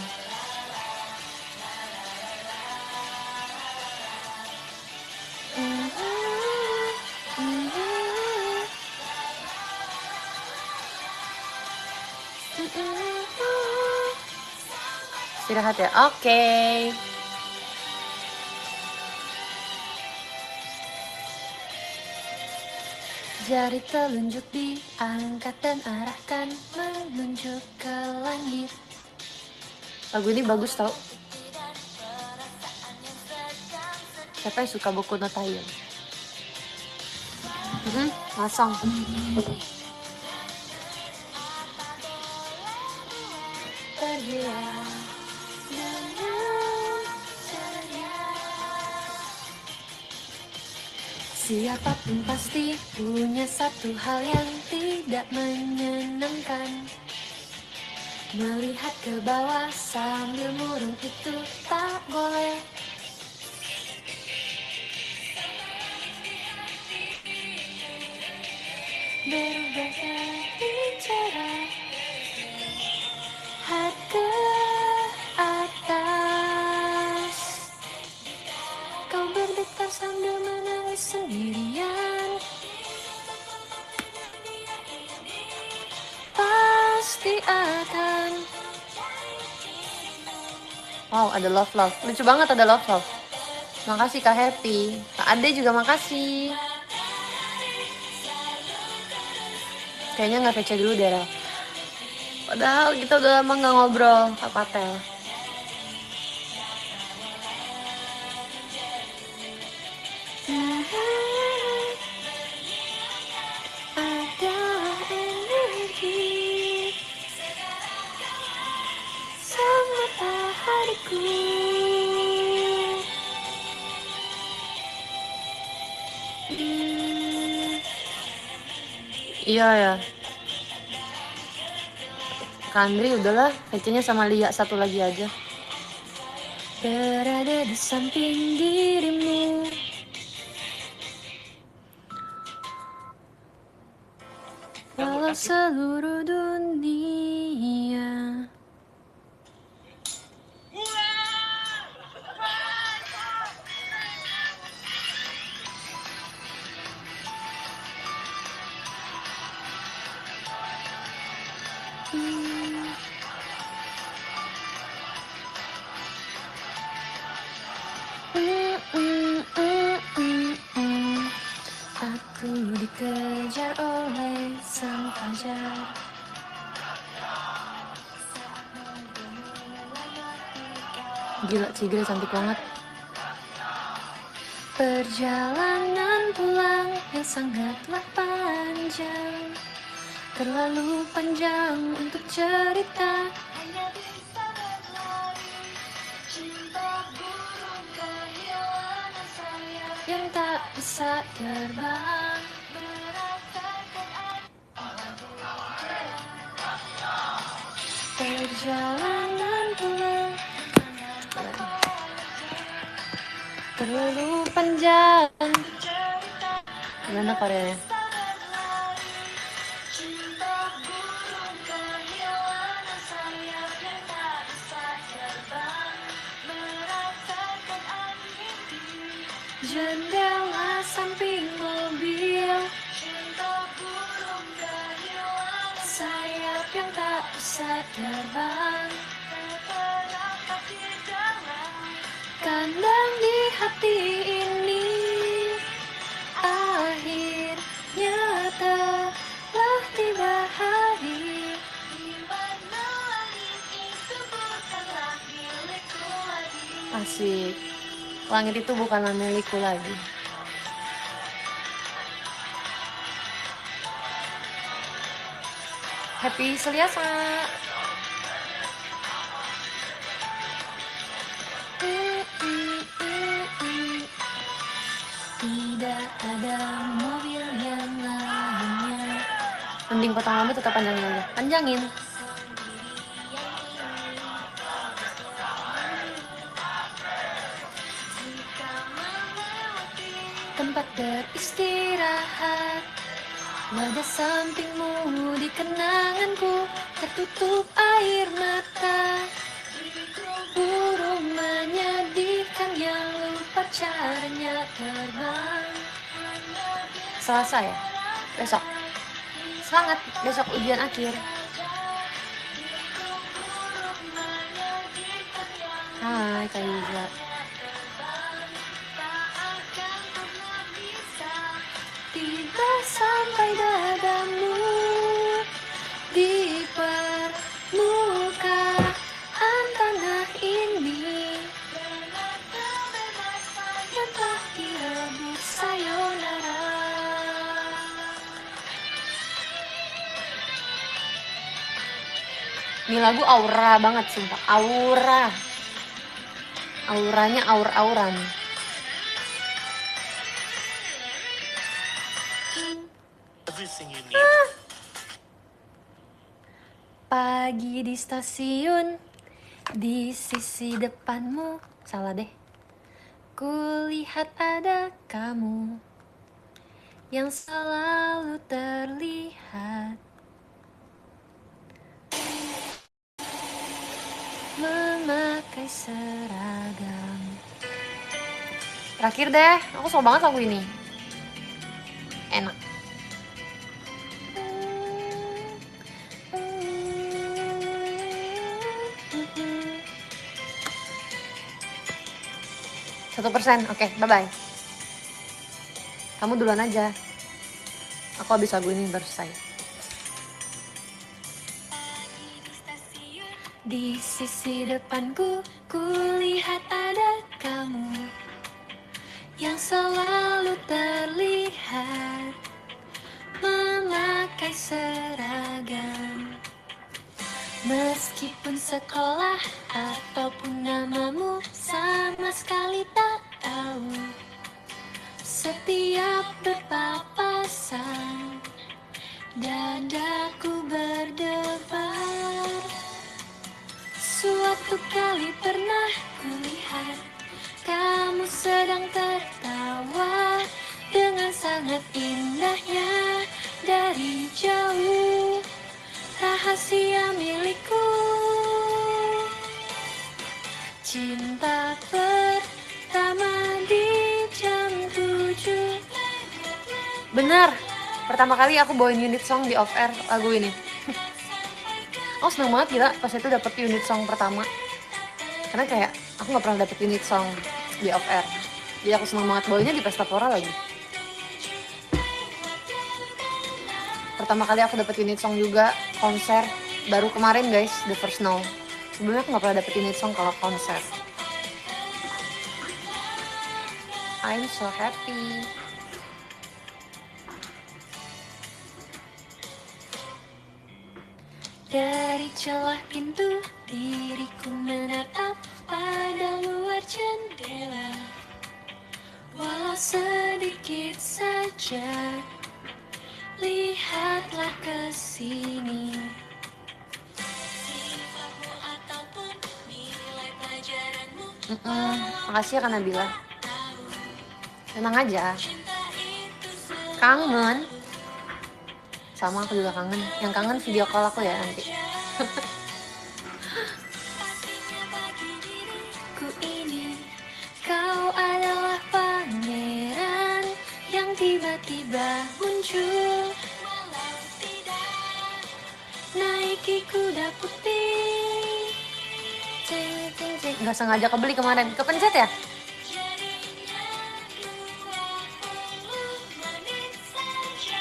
Istirahat ya, oke. Jari telunjuk diangkat dan arahkan menunjuk ke langit. Lagu ini bagus tau. Siapa yang suka Boku no Tayo? Masang. Terbiar. Siapapun pasti punya satu hal yang tidak menyenangkan. Melihat ke bawah sambil murung itu tak boleh. Berubah bicara, hat ke atas. Kau berdekat sambil menangis sendirian. Pasti akan. Wow, ada love. Lucu banget ada love. Makasih Kak Happy. Kak Ade juga makasih. Kayaknya nggak VC dulu deh, Rel. Padahal kita udah lama nggak ngobrol, Kak Patel. Ada energi sama matahariku. Iya ya. Kandri udahlah, VC-nya sama Lia satu lagi aja. Berada di samping dirimu. Walau seluruh dunia. Aku dikejar oleh sang fajar. Gila, Cigra cantik banget. Perjalanan pulang yang sangatlah panjang, terlalu panjang untuk cerita. Hanya bisa berlari, cinta burung kehilangan sayap Yang tak bisa terbang. merasakan Perjalanan pulang terlalu panjang. Gimana Koreanya? cinta burung kehilangan sayap yang tak bisa terbang merasakan angin di Jendela samping mobil, cinta burung kehilangan sayap yang tak bisa terbang. terperangkap di dalam Kandang di hati ini, akhirnya telah tiba hari. di mana langit itu bukanlah milikku lagi. Asik. Langit itu bukanlah milikku lagi. Happy Seliasa. Tidak ada mobil yang lainnya. Mending potong rambut tetap panjangin aja. Panjangin. Tempat beristirahat, nada sampingmu di kenanganku, tertutup air mata. Burung menyedihkan yang lupa caranya terbang. Selasa ya? Besok. Semangat, besok ujian akhir. Hai Kak Yuza. Tiba sampai dadamu di permukaan tanah ini, yang telah direbus sayonara. Ini lagu aura banget sumpah, aura. Auranya aur-auran. Everything you need. Pagi di stasiun, di sisi depanmu. Salah deh. Kulihat ada kamu yang selalu terlihat memakai seragam. Terakhir deh, aku suka banget lagu ini. Enak. 1%, oke, bye-bye. Kamu duluan aja. Aku habis lagu ini baru selesai. Di sisi depanku, kulihat ada kamu yang selalu terlihat memakai seragam. Meskipun sekolah ataupun namamu sama sekali tak tahu, setiap berpapasan dadaku berdebar. Suatu kali pernah kulihat kamu sedang tertawa dengan sangat indahnya dari jauh. Rahasia milikku, cinta pertama di jam 7. Benar, pertama kali aku bawain unit song di off air lagu ini. Aku seneng banget gila pas itu dapet unit song pertama. Karena kayak aku gak pernah dapet unit song di off air. Jadi aku seneng banget bawainnya di Pesta Pora lagi. Pertama kali aku dapet unit song juga konser baru kemarin guys, The First Snow. Sebelumnya aku gak pernah dapet unit song kalau konser. I'm so happy. Dari celah pintu, diriku menatap pada luar jendela. Walau sedikit saja, lihatlah ke sini. Sifatmu ataupun nilai pelajaranmu, Makasih ya Kak Nabila. Tenang aja. cinta itu Kangen. Sama aku juga kangen. Yang kangen video call aku ya nanti. pastinya bagi diriku ini. Kau adalah pangeran yang tiba-tiba muncul. Walau tidak naiki kuda putih. Ceng, ceng, ceng. Nggak sengaja kebeli kemarin. Kepencet ya? Jadinya 20 menit saja,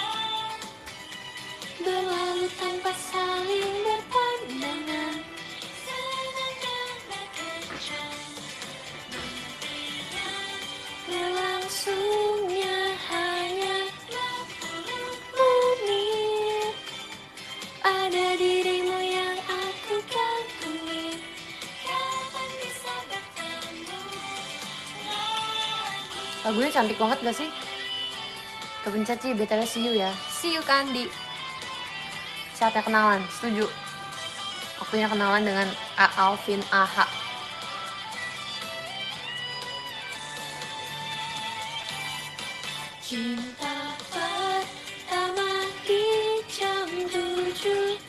berlalu tanpa saling berpandangan. Senang dan berkencang, berlangsungnya hanya 20 menit. Ada dirimu yang aku kagumi. Kapan bisa bertemu lagi? Lagunya cantik banget gak sih? Kepencet sih, BTW see you ya. See you Kandi. Saatnya kenalan, setuju. Waktunya kenalan dengan A. Alvin AH. Cinta pertama di jam 7:18.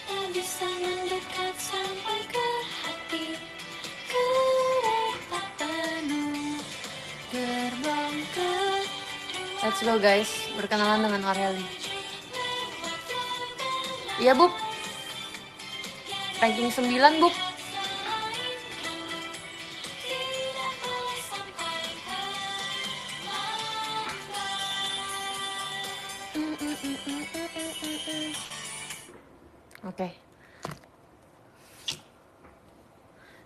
Tak bisa mendekat sampai ke hati. Kereta penuh terbang ke Let's go guys, berkenalan dengan Aureli. Iya Bub. Ranking 9 Bub. Oke.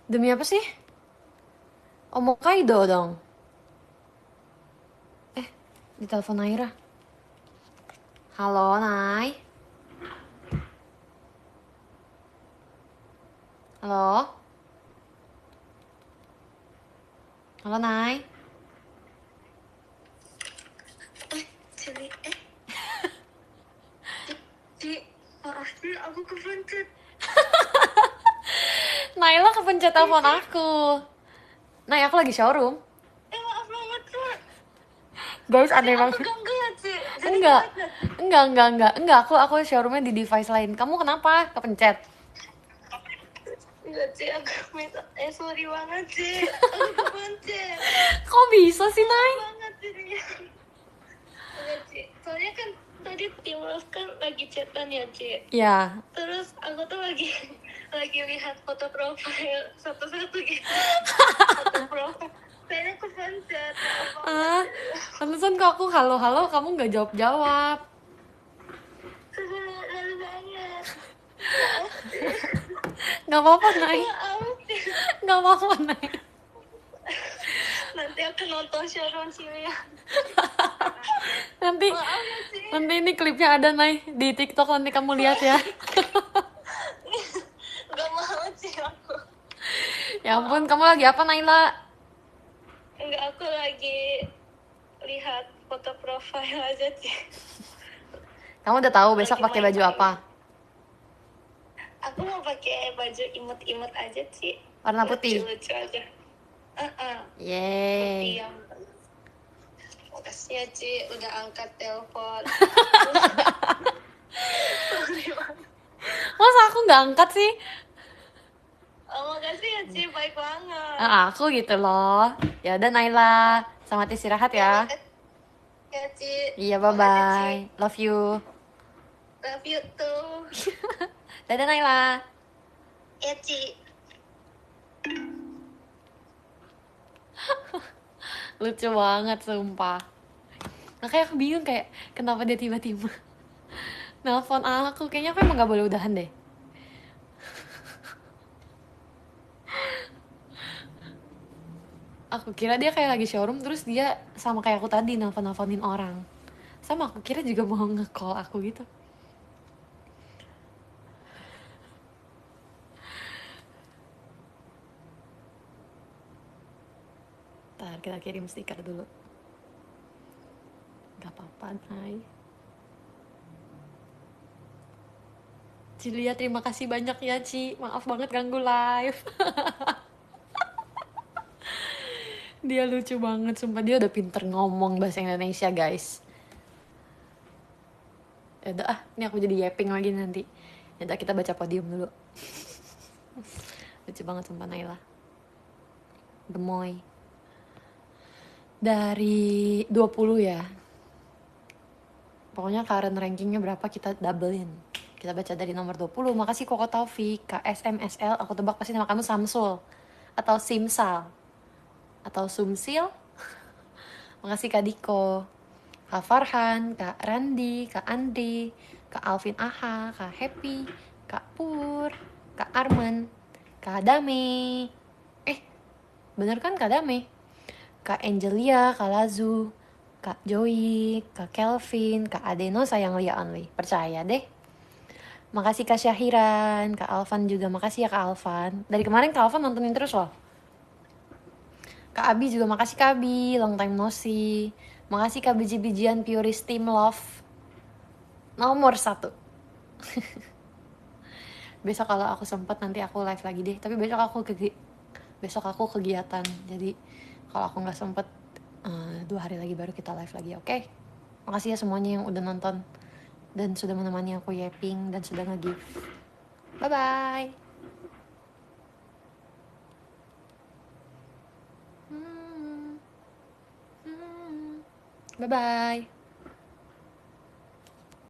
Demi apa sih? Omokaido dong. Ditelepon Naira. Halo, Nay. Halo? Halo, Nay. Maaf sih, aku kepencet. Naila kepencet telepon aku. Nay, aku lagi showroom. Maaf banget, Cik. Guys, aneh Aku banget. ganggu ya, Cik. Jadi Enggak. gimana? Enggak, aku showroomnya di device lain. Kamu kenapa? Kepencet? Enggak, Cik. Aku minta... sorry banget, Cik. Aku kepencet. Kok bisa sih, Nay? Banget jadinya. Enggak, Cik. Soalnya kan tadi Timur kan lagi chatan ya, Cik. Ya. Terus aku tuh lagi lihat foto profil satu-satu gitu. Foto profil. Kayaknya kepencet. Ah, pantesan kok aku halo-halo, kamu nggak jawab-jawab. Malu banget. Nggak apa-apa, Nay. Maaf, Cik. Nggak apa-apa, Nay. Nanti aku nonton showroom sini ya. Nanti, Maaf ya, Cik. nanti ini klipnya ada, Nay. Di TikTok nanti kamu lihat ya. Gak mau, Cik, aku. Ya ampun, kamu lagi apa, Naila? Enggak, aku lagi lihat foto profil aja, Cik. Kamu udah tahu besok Lagi pakai baju main-main. apa? Aku mau pakai baju imut-imut aja, Cik. Warna putih. Lucu-lucu aja. Yeay. Yang makasih ya, Cik, udah angkat telepon. Masa aku nggak angkat sih? Oh, makasih ya, Cik, baik banget. Aku gitu loh. Ya udah Naila, selamat istirahat ya. Ya, Cik. Iya, Makasih, bye-bye. Cik. Love you. Love you too. Dadah Naila. Ya, Cik. Lucu banget sumpah. Makanya aku bingung kayak kenapa dia tiba-tiba nelpon aku. Kayaknya aku emang gak boleh udahan deh. Aku kira dia kayak lagi showroom, terus dia sama kayak aku tadi nelfon-nelfonin orang. Sama aku kira juga mau nge-call aku gitu. Ntar kita kirim stiker dulu. Gak apa-apa, Nay. Cilia, terima kasih banyak ya, Ci. Maaf banget ganggu live. Dia lucu banget, sumpah. Dia udah pinter ngomong bahasa Indonesia, guys. Yaudah, ini aku jadi yapping lagi nanti. Yaudah, kita baca podium dulu. Lucu banget, sumpah, Naila. Gemoy. Dari 20 ya. Pokoknya current rankingnya berapa kita doublein. Kita baca dari nomor 20. Makasih Koko Taufik, KSMSL. Aku tebak pasti nama kamu Samsul. Atau Simsal. Atau Sumsil. Makasih Kak Diko, Kak Farhan, Kak Randi, Kak Andri, Kak Alvin Aha, Kak Happy, Kak Pur, Kak Arman, Kak Dame. Bener kan Kak Dame? Kak Angelia, Kak Lazu, Kak Joey, Kak Kelvin, Kak Adeno sayang Lia only. Percaya deh. Makasih Kak Syahiran, Kak Alvan juga. Makasih ya Kak Alvan. Dari kemarin Kak Alvan nontonin terus loh. Kak Abi juga makasih Kak Abi, long time no see. Makasih Kak biji-bijian Purist Team Love. Nomor 1. Besok kalau aku sempat nanti aku live lagi deh. Tapi besok aku kegiatan. Jadi kalau aku nggak sempet 2 hari lagi baru kita live lagi, oke? Makasih ya semuanya yang udah nonton dan sudah menemani aku yapping dan sudah nge-give. Bye bye. Bye bye.